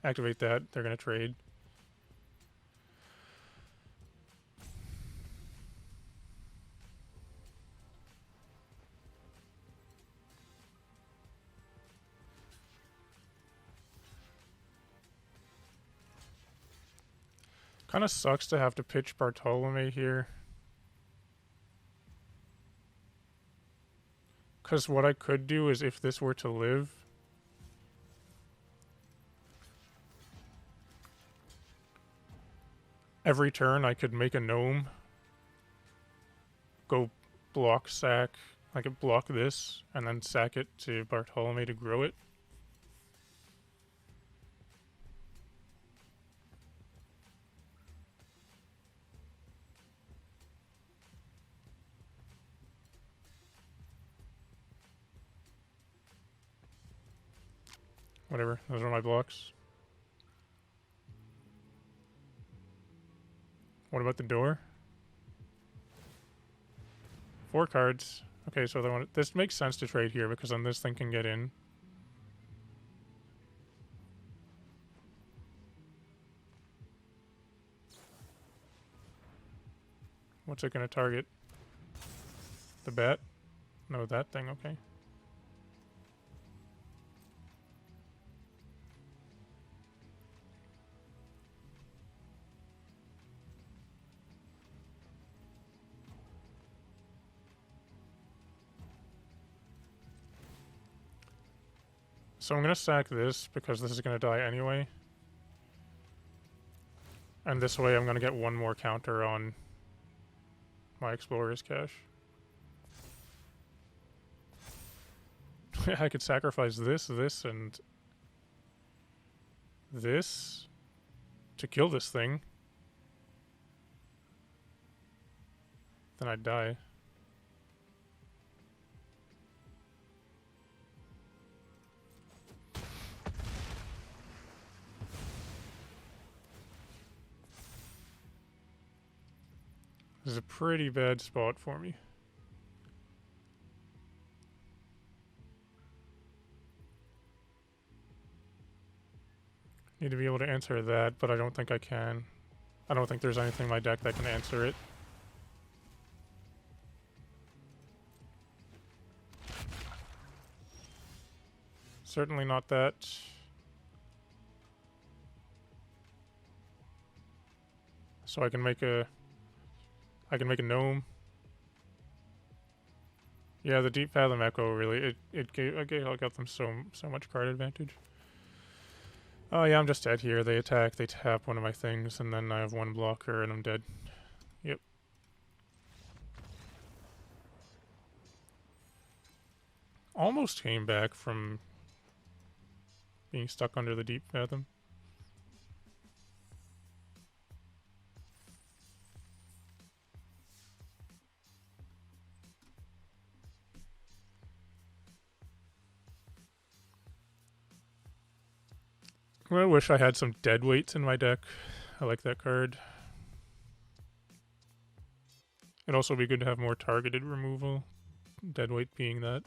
activate that, they're going to trade. Kind of sucks to have to pitch Bartolome here. Because what I could do is if this were to live, every turn I could make a gnome, go block sack. I could block this and then sack it to Bartholomew to grow it. Whatever, those are my blocks. What about the door? 4 cards. Okay, so they want this makes sense to trade here because then this thing can get in. What's it going to target? The bat? No, that thing, okay. So I'm going to sack this because this is going to die anyway. And this way I'm going to get one more counter on my Explorer's Cache. I could sacrifice this, and this to kill this thing. Then I'd die. This is a pretty bad spot for me. Need to be able to answer that, but I don't think I can. I don't think there's anything in my deck that can answer it. Certainly not that. So I can make a gnome. Yeah, the Deep Fathom Echo really I got them so much card advantage. Oh yeah, I'm just dead here. They attack, they tap one of my things, and then I have one blocker and I'm dead. Yep. Almost came back from being stuck under the Deep Fathom. I wish I had some dead weights in my deck. I like that card. It'd also be good to have more targeted removal. Dead weight being that.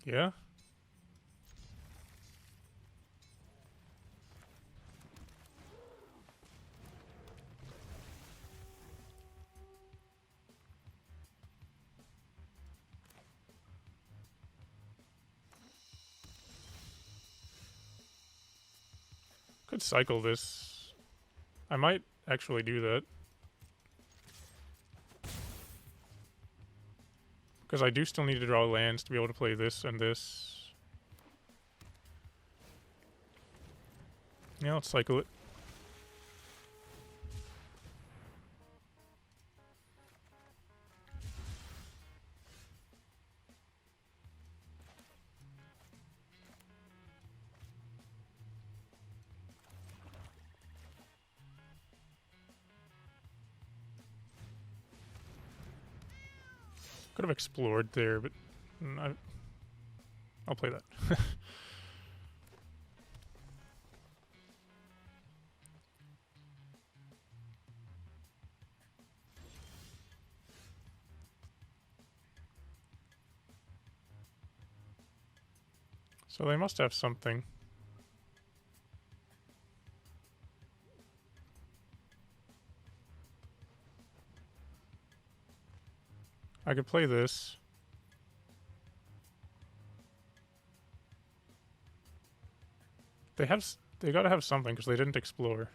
Yeah? Could cycle this. I might actually do that. Because I do still need to draw lands to be able to play this and this. Yeah, let's cycle it. Could have explored there, but I'll play that. So they must have something. I could play this. They gotta have something because they didn't explore.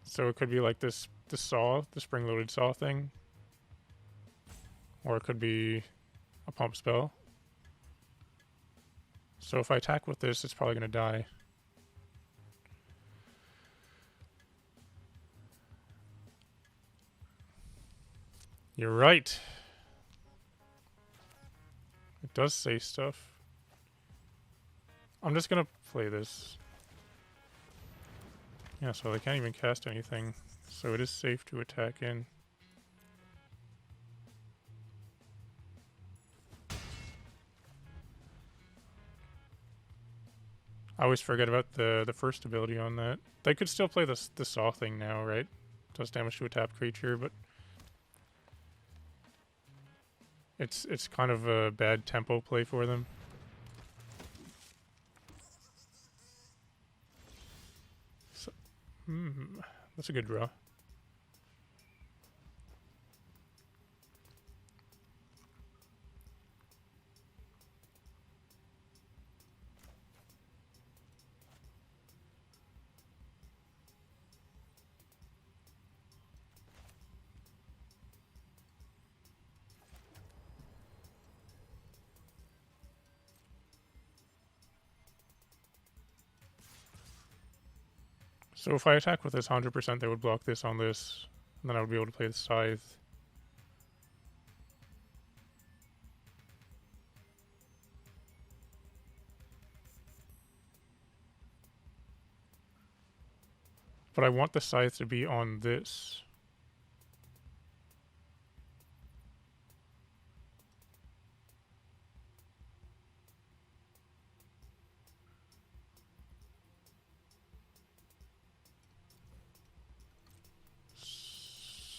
So it could be like the saw, the spring-loaded saw thing. Or it could be a pump spell. So if I attack with this, it's probably going to die. You're right. It does say stuff. I'm just going to play this. Yeah, so they can't even cast anything. So it is safe to attack in. I always forget about the first ability on that. They could still play the saw thing now, right? Does damage to a tapped creature, but it's kind of a bad tempo play for them. So, that's a good draw. So if I attack with this 100%, they would block this on this, and then I would be able to play the Scythe. But I want the Scythe to be on this.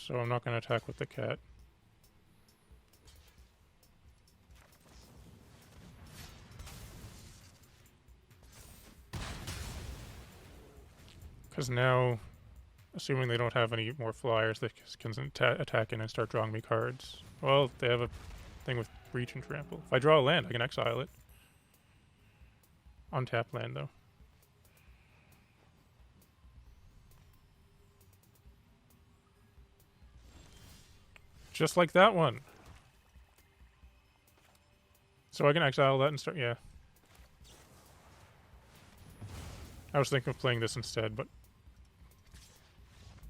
So I'm not going to attack with the cat. Because now, assuming they don't have any more flyers, they can attack in and start drawing me cards. Well, they have a thing with reach and trample. If I draw a land, I can exile it. Untap land, though. Just like that one. So I can exile that and start, yeah. I was thinking of playing this instead, but...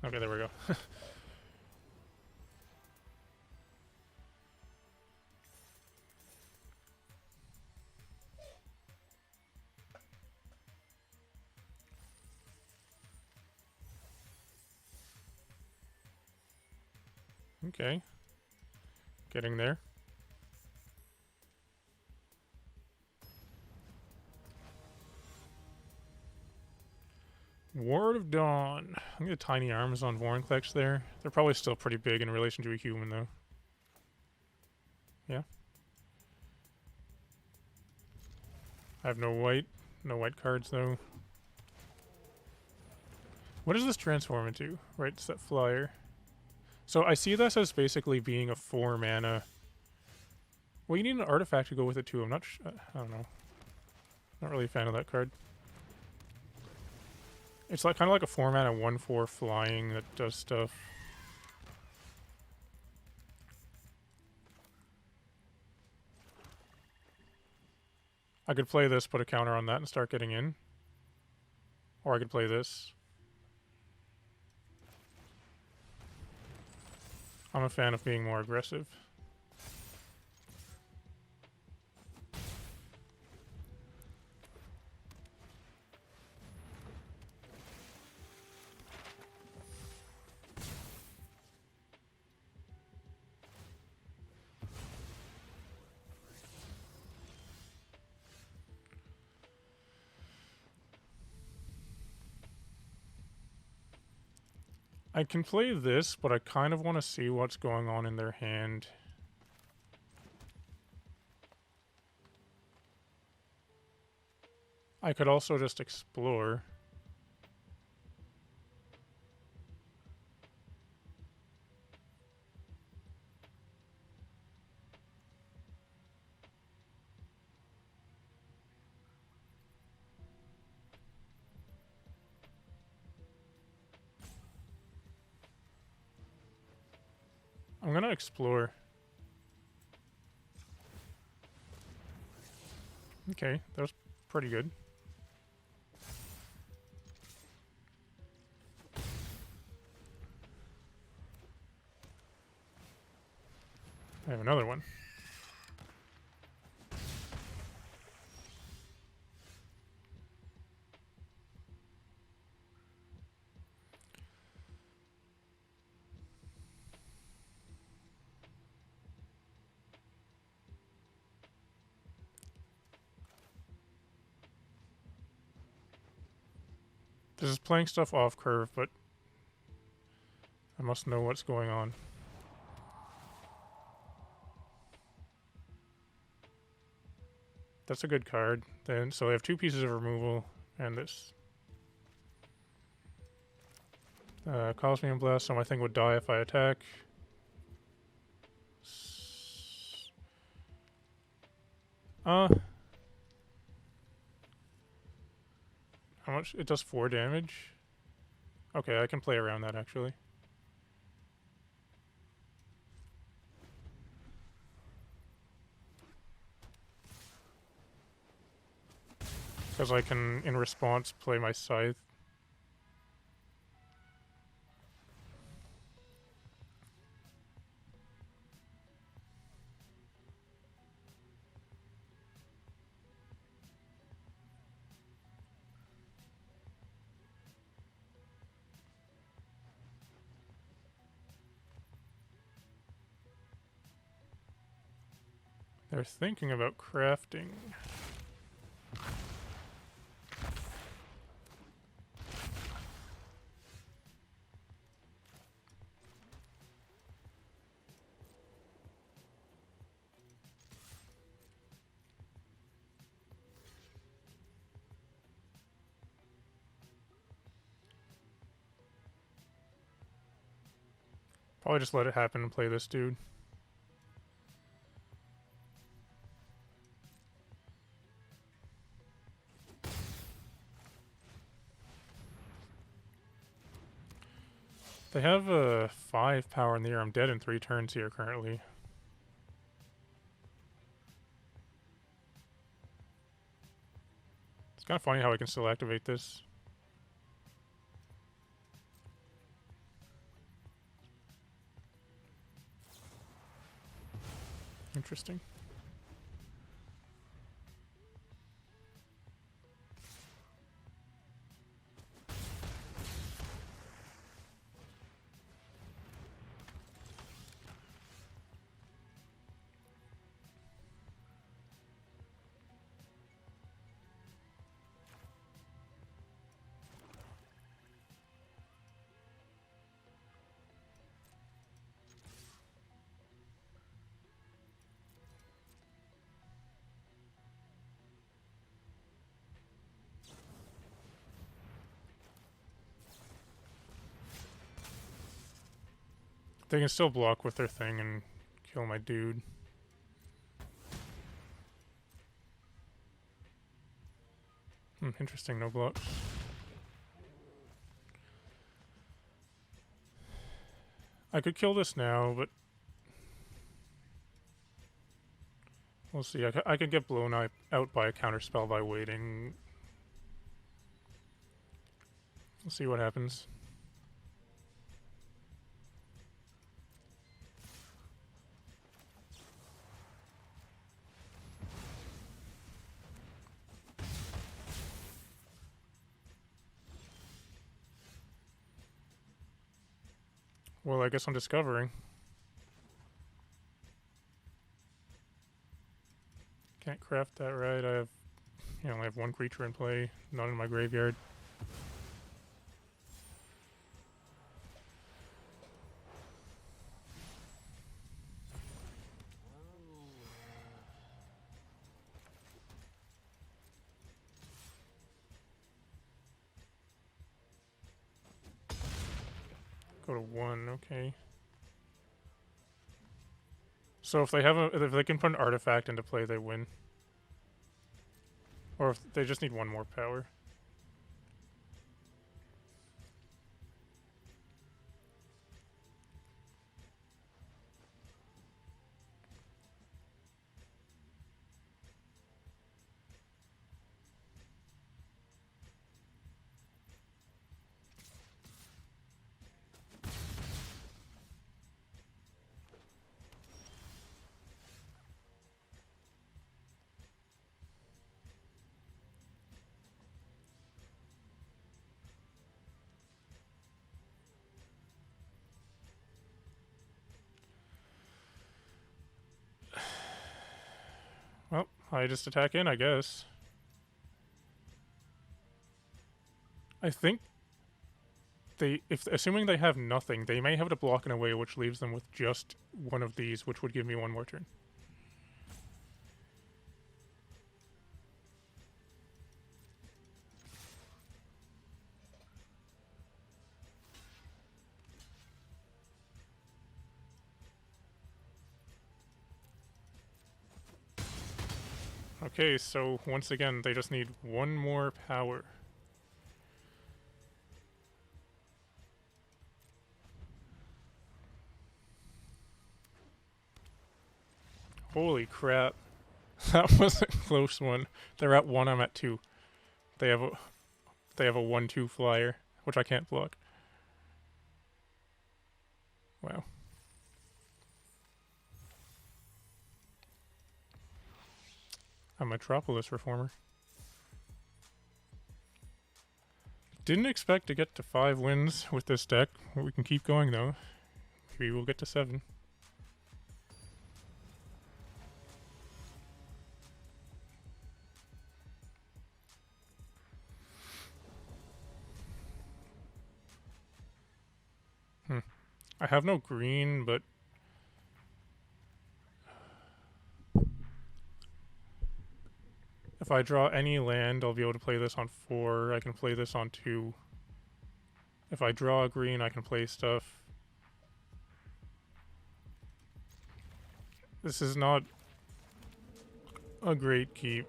Okay, there we go. Okay. Getting there. Ward of Dawn. I'm gonna tiny arms on Vorinclex there. They're probably still pretty big in relation to a human, though. Yeah. I have no white. No white cards, though. What does this transform into? Right, it's that flyer. So I see this as basically being a 4 mana. Well, you need an artifact to go with it, too. I'm not I don't know. Not really a fan of that card. It's like kind of like a 4 mana 1/4 flying that does stuff. I could play this, put a counter on that, and start getting in. Or I could play this. I'm a fan of being more aggressive. I can play this, but I kind of want to see what's going on in their hand. I could also just explore. I'm gonna explore. Okay, that was pretty good. I have another one. This is playing stuff off curve, but I must know what's going on. That's a good card. Then, so they have 2 pieces of removal, and this. Cosmium Blast, so my thing would die if I attack. How much? It does 4 damage? Okay, I can play around that, actually. Because I can, in response, play my Scythe. They're thinking about crafting. Probably just let it happen and play this dude. They have a 5 power in the air. I'm dead in 3 turns here currently. It's kind of funny how I can still activate this. Interesting. They can still block with their thing and kill my dude. Interesting, no blocks. I could kill this now, but we'll see. I could get blown out by a counterspell by waiting. We'll see what happens. Well, I guess I'm discovering. Can't craft that right. I only have 1 creature in play, none in my graveyard. Go to 1, okay. So if they can put an artifact into play, they win. Or if they just need 1 more power. I just attack in, I guess. I think assuming they have nothing, they may have to block in a way which leaves them with just one of these, which would give me one more turn. Okay, so once again, they just need one more power. Holy crap. That was a close one. They're at 1, I'm at 2. They have a 1/2 flyer, which I can't block. Wow. A Metropolis Reformer. Didn't expect to get to 5 wins with this deck. We can keep going though. Maybe we'll get to 7. I have no green, but if I draw any land, I'll be able to play this on 4. I can play this on 2. If I draw a green, I can play stuff. This is not a great keep,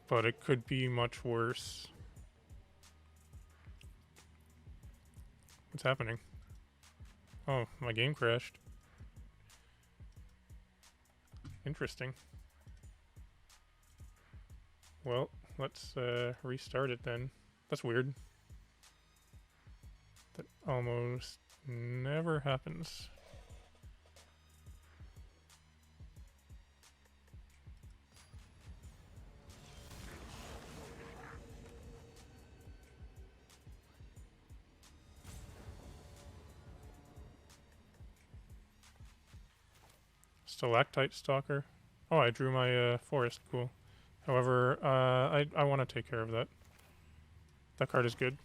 but it could be much worse. What's happening? Oh, my game crashed. Interesting. Well, let's restart it then. That's weird. That almost never happens. Stalactite Stalker. Oh, I drew my forest. Cool. However, I want to take care of that. That card is good.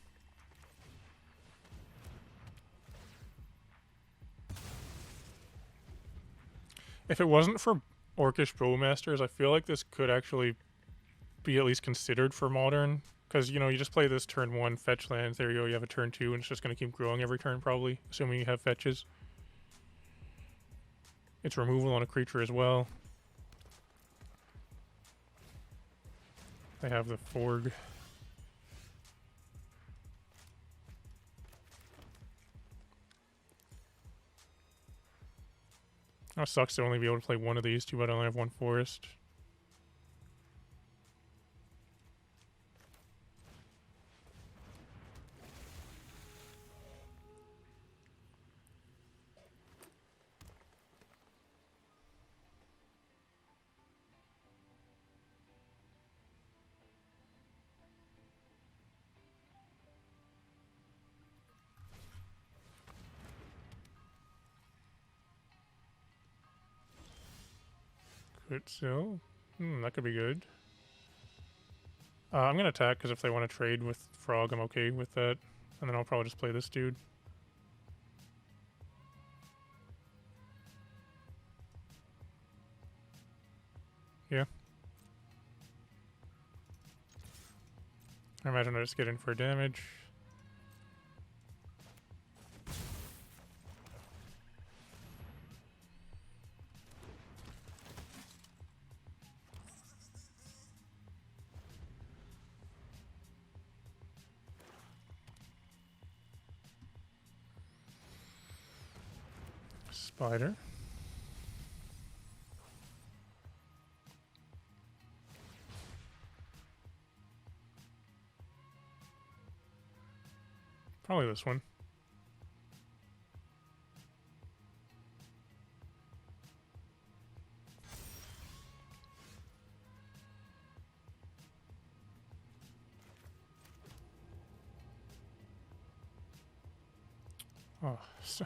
If it wasn't for Orcish Bowmasters, I feel like this could actually be at least considered for Modern. Because, you know, you just play this turn 1, fetch lands, there you go, you have a turn 2, and it's just going to keep growing every turn probably, assuming you have fetches. It's removal on a creature as well. They have the Forg. Oh, sucks to only be able to play one of these, too bad I only have one forest. Could still. That could be good. I'm going to attack, because if they want to trade with Frog, I'm okay with that. And then I'll probably just play this dude. Yeah. I imagine I just get in for damage. Spider. Probably this one. Oh, so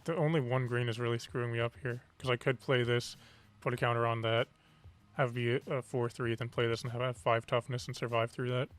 the only one green is really screwing me up here, because I could play this, put a counter on that, have be a 4/3, then play this and have 5 toughness and survive through that.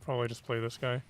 Probably just play this guy.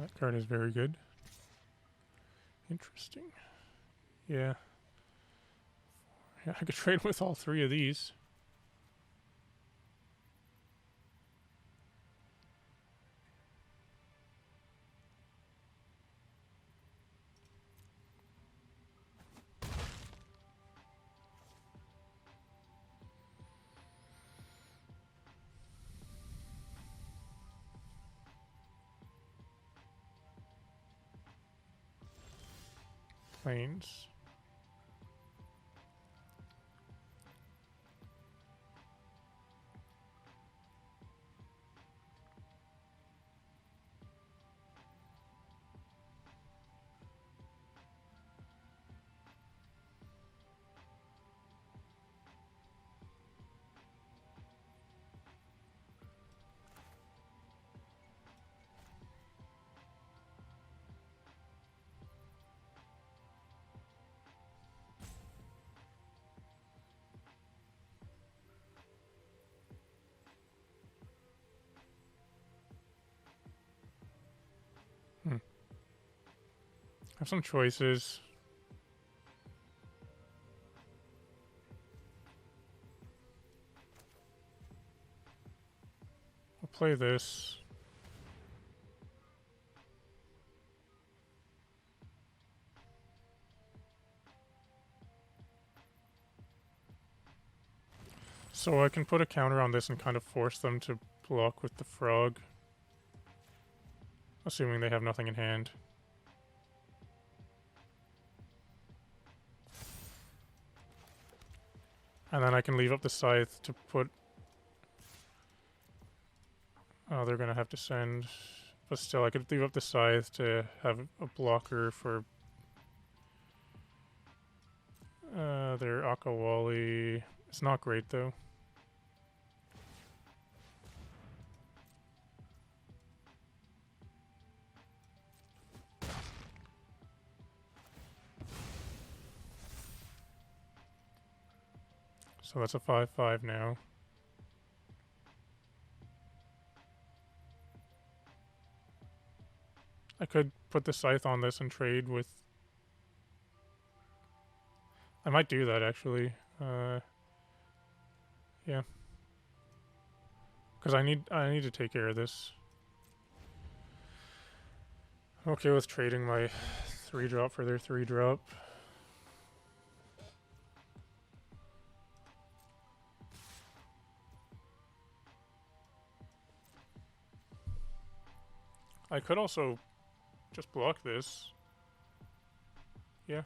That card is very good. Interesting. Yeah. Yeah, I could trade with all 3 of these. Planes. Have some choices. I'll play this. So I can put a counter on this and kind of force them to block with the frog. Assuming they have nothing in hand. And then I can leave up the scythe to put... Oh, they're going to have to send... But still, I could leave up the scythe to have a blocker for... their Akawali. It's not great, though. So that's a 5/5 now. I could put the scythe on this and trade with... I might do that, actually. Yeah. Because I need to take care of this. Okay with trading my 3-drop for their 3-drop. I could also just block this. Yeah.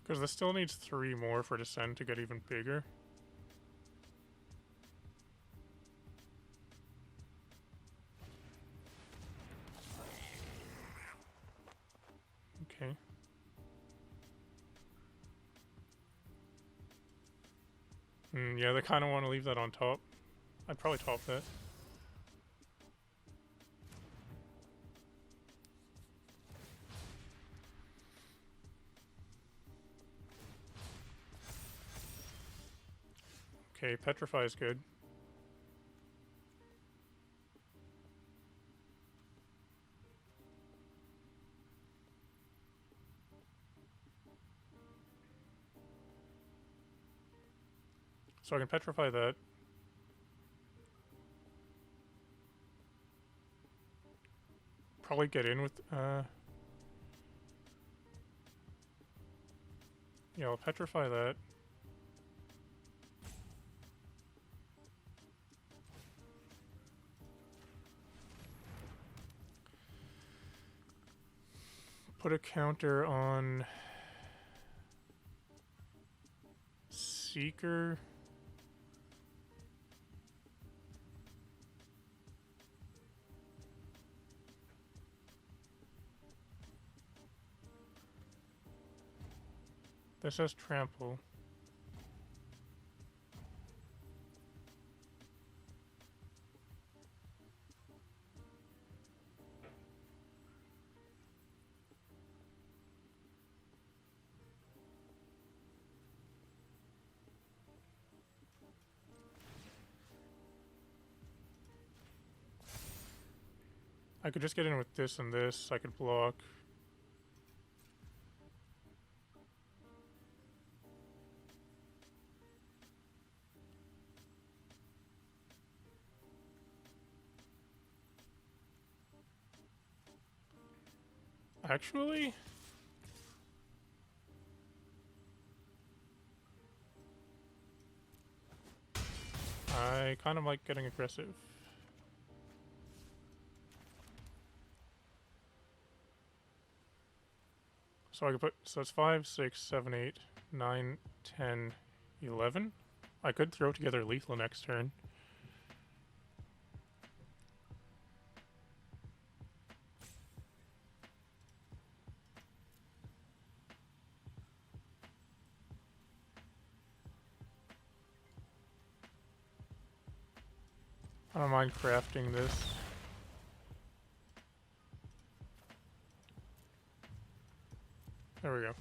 Because this still needs 3 more for Descend to get even bigger. Okay. Yeah, they kind of want to leave that on top. I'd probably top that. Okay, Petrify is good. So I can Petrify that. Probably get in with, yeah, I'll Petrify that. Put a counter on Seeker. This has Trample. I could just get in with this and this. I could block. Actually, I kind of like getting aggressive. So I could put, so it's 5, 6, 7, 8, 9, 10, 11. I could throw together lethal next turn. I don't mind crafting this. There we go.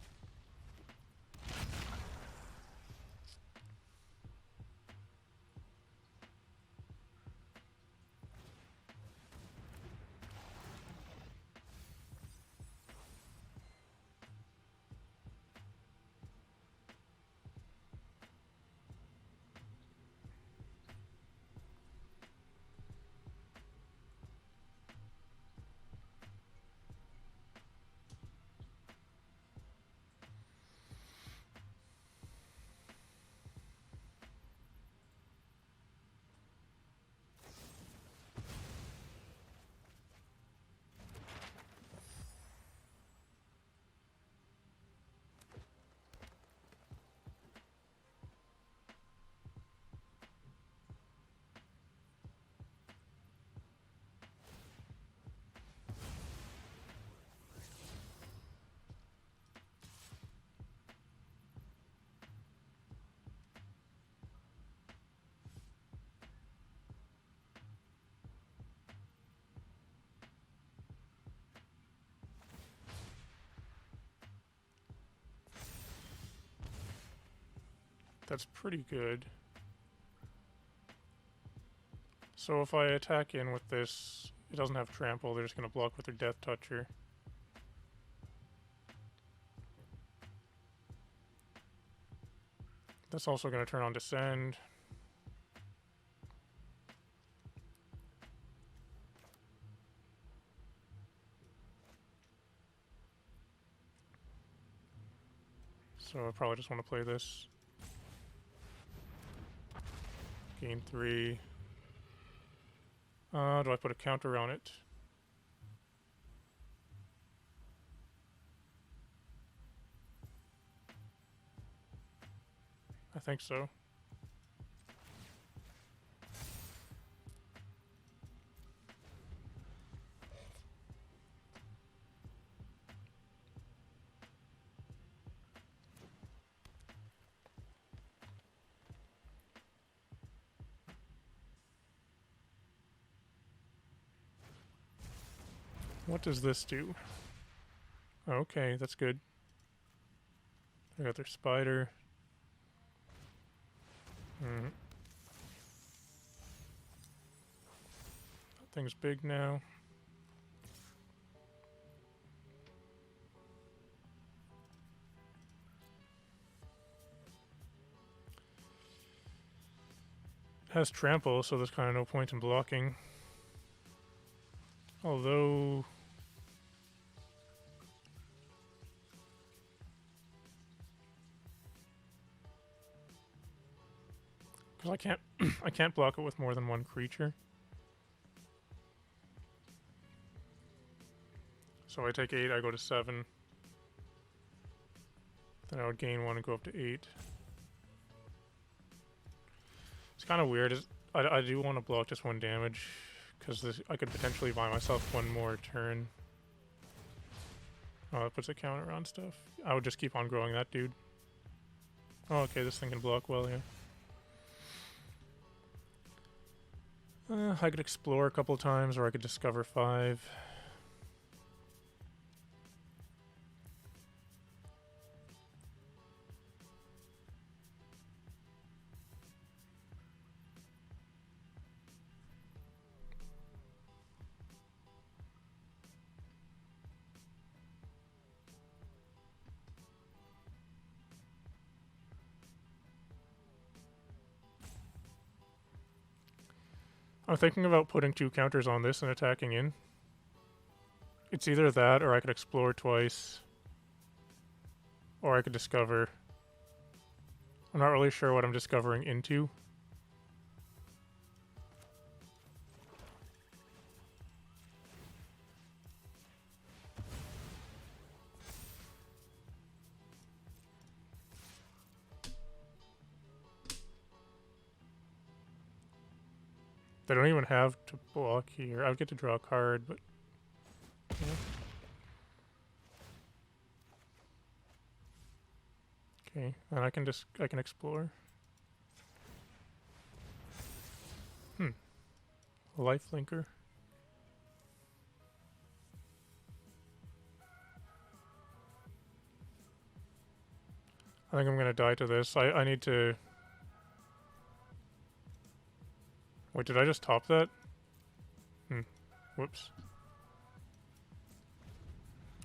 That's pretty good. So if I attack in with this, it doesn't have trample, they're just going to block with their Death Toucher. That's also going to turn on Descend. So I probably just want to play this. Gain 3. Do I put a counter on it? think so. What does this do? Okay, that's good. They got their spider. That thing's big now. It has trample, so there's kind of no point in blocking. Although... because I can't block it with more than one creature. So I take 8, I go to 7. Then I would gain 1 and go up to 8. It's kind of weird. I do want to block just 1 damage, because I could potentially buy myself 1 more turn. Oh, it puts a counter on stuff. I would just keep on growing that dude. Oh, okay, this thing can block well here. I could explore a couple times, or I could discover 5. I'm thinking about putting 2 counters on this and attacking in. It's either that, or I could explore twice. Or I could discover. I'm not really sure what I'm discovering into. They don't even have to block here. I would get to draw a card, but... yeah. Okay, and I can explore. Lifelinker. I think I'm gonna die to this. I need to... Wait, did I just top that? Whoops.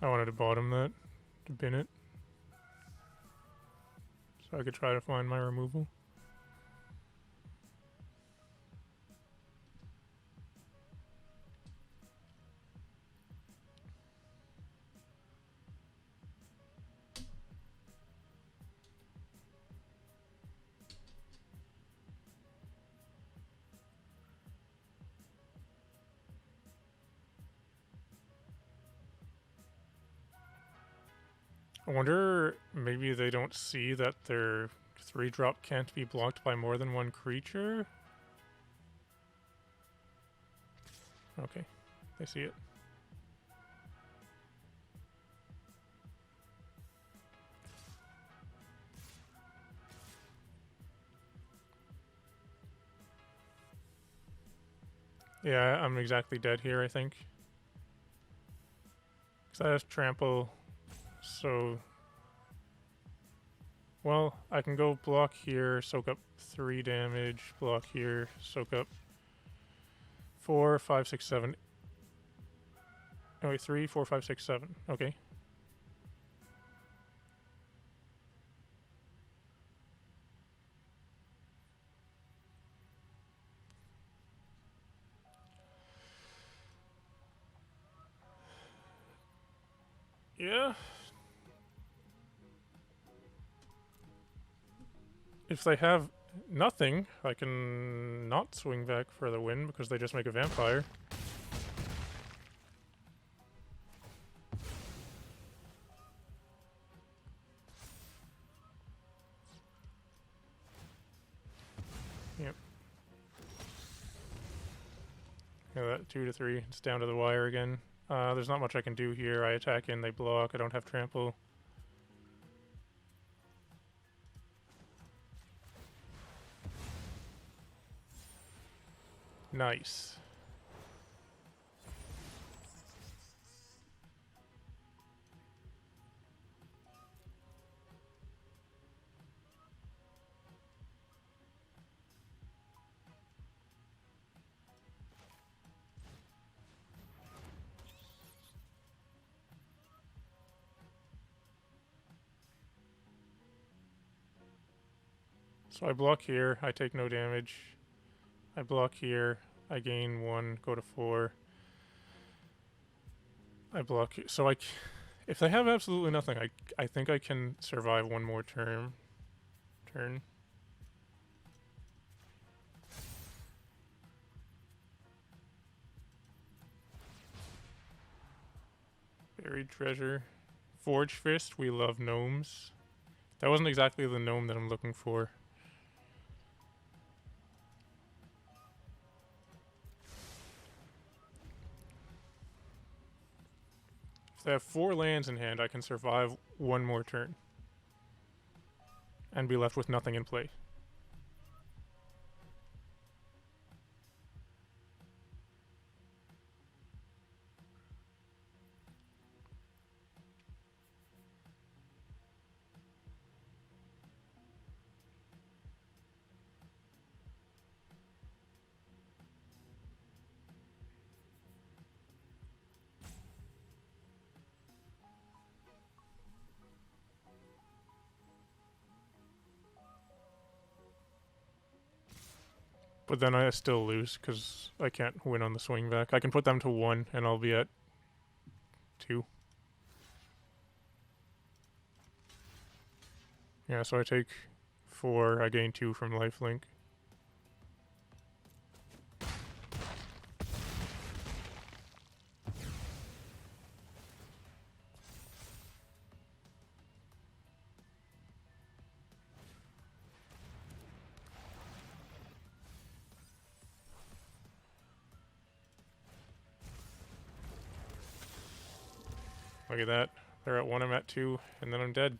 I wanted to bottom that, to bin it. So I could try to find my removal. I wonder, maybe they don't see that their 3-drop can't be blocked by more than 1 creature? Okay, they see it. Yeah, I'm exactly dead here, I think. Because I have trample, so... well, I can go block here, soak up 3 damage, block here, soak up 4, 5, 6, 7. Oh wait, 3, 4, 5, 6, 7. Okay. Yeah. If they have nothing, I can not swing back for the win because they just make a vampire. 2 to 3. It's down to the wire again. There's not much I can do here. I attack in, they block. I don't have trample. Nice. So I block here, I take no damage. I block here, I gain 1, go to 4. I block here. So if they have absolutely nothing, I think I can survive one more turn. Buried treasure. Forge fist, we love gnomes. That wasn't exactly the gnome that I'm looking for. If they have 4 lands in hand, I can survive one more turn. And be left with nothing in play. But then I still lose because I can't win on the swing back. I can put them to 1 and I'll be at 2. Yeah, so I take 4, I gain 2 from lifelink. Look at that. They're at 1, I'm at 2, and then I'm dead.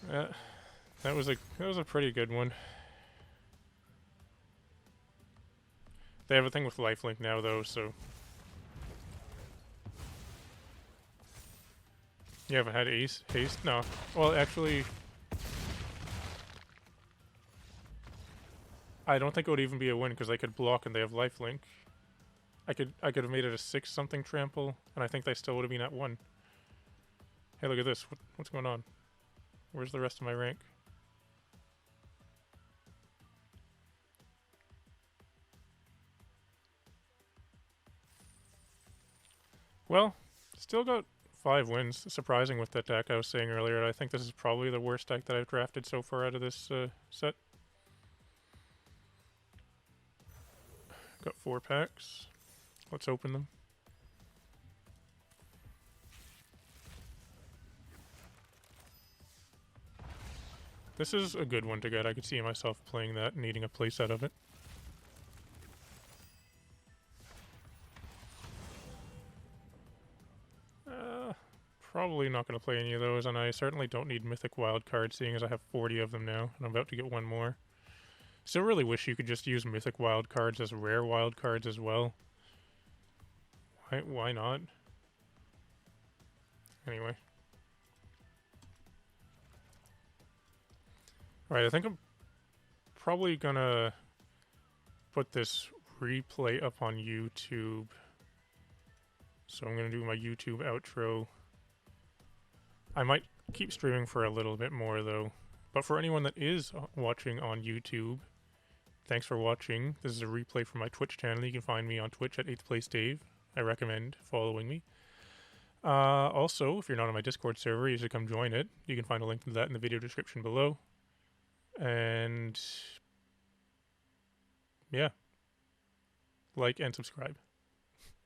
That was a pretty good one. They have a thing with lifelink now though, so you haven't had haste? No. Well, actually, I don't think it would even be a win because they could block and they have lifelink. I could have made it a 6 something trample, and I think they still would have been at 1. Hey, look at this. What's going on? Where's the rest of my rank? Well, still got 5 wins. Surprising with that deck I was saying earlier. I think this is probably the worst deck that I've drafted so far out of this set. Got 4 packs. Let's open them. This is a good one to get. I could see myself playing that and needing a playset of it. Probably not going to play any of those, and I certainly don't need Mythic Wildcards, seeing as I have 40 of them now, and I'm about to get 1 more. Still really wish you could just use Mythic Wildcards as rare wildcards as well. Why not? Anyway. Alright, I think I'm probably gonna put this replay up on YouTube. So I'm gonna do my YouTube outro. I might keep streaming for a little bit more though. But for anyone that is watching on YouTube, thanks for watching. This is a replay from my Twitch channel. You can find me on Twitch at 8th Place Dave. I recommend following me. Also, if you're not on my Discord server, you should come join it. You can find a link to that in the video description below. And yeah, like and subscribe.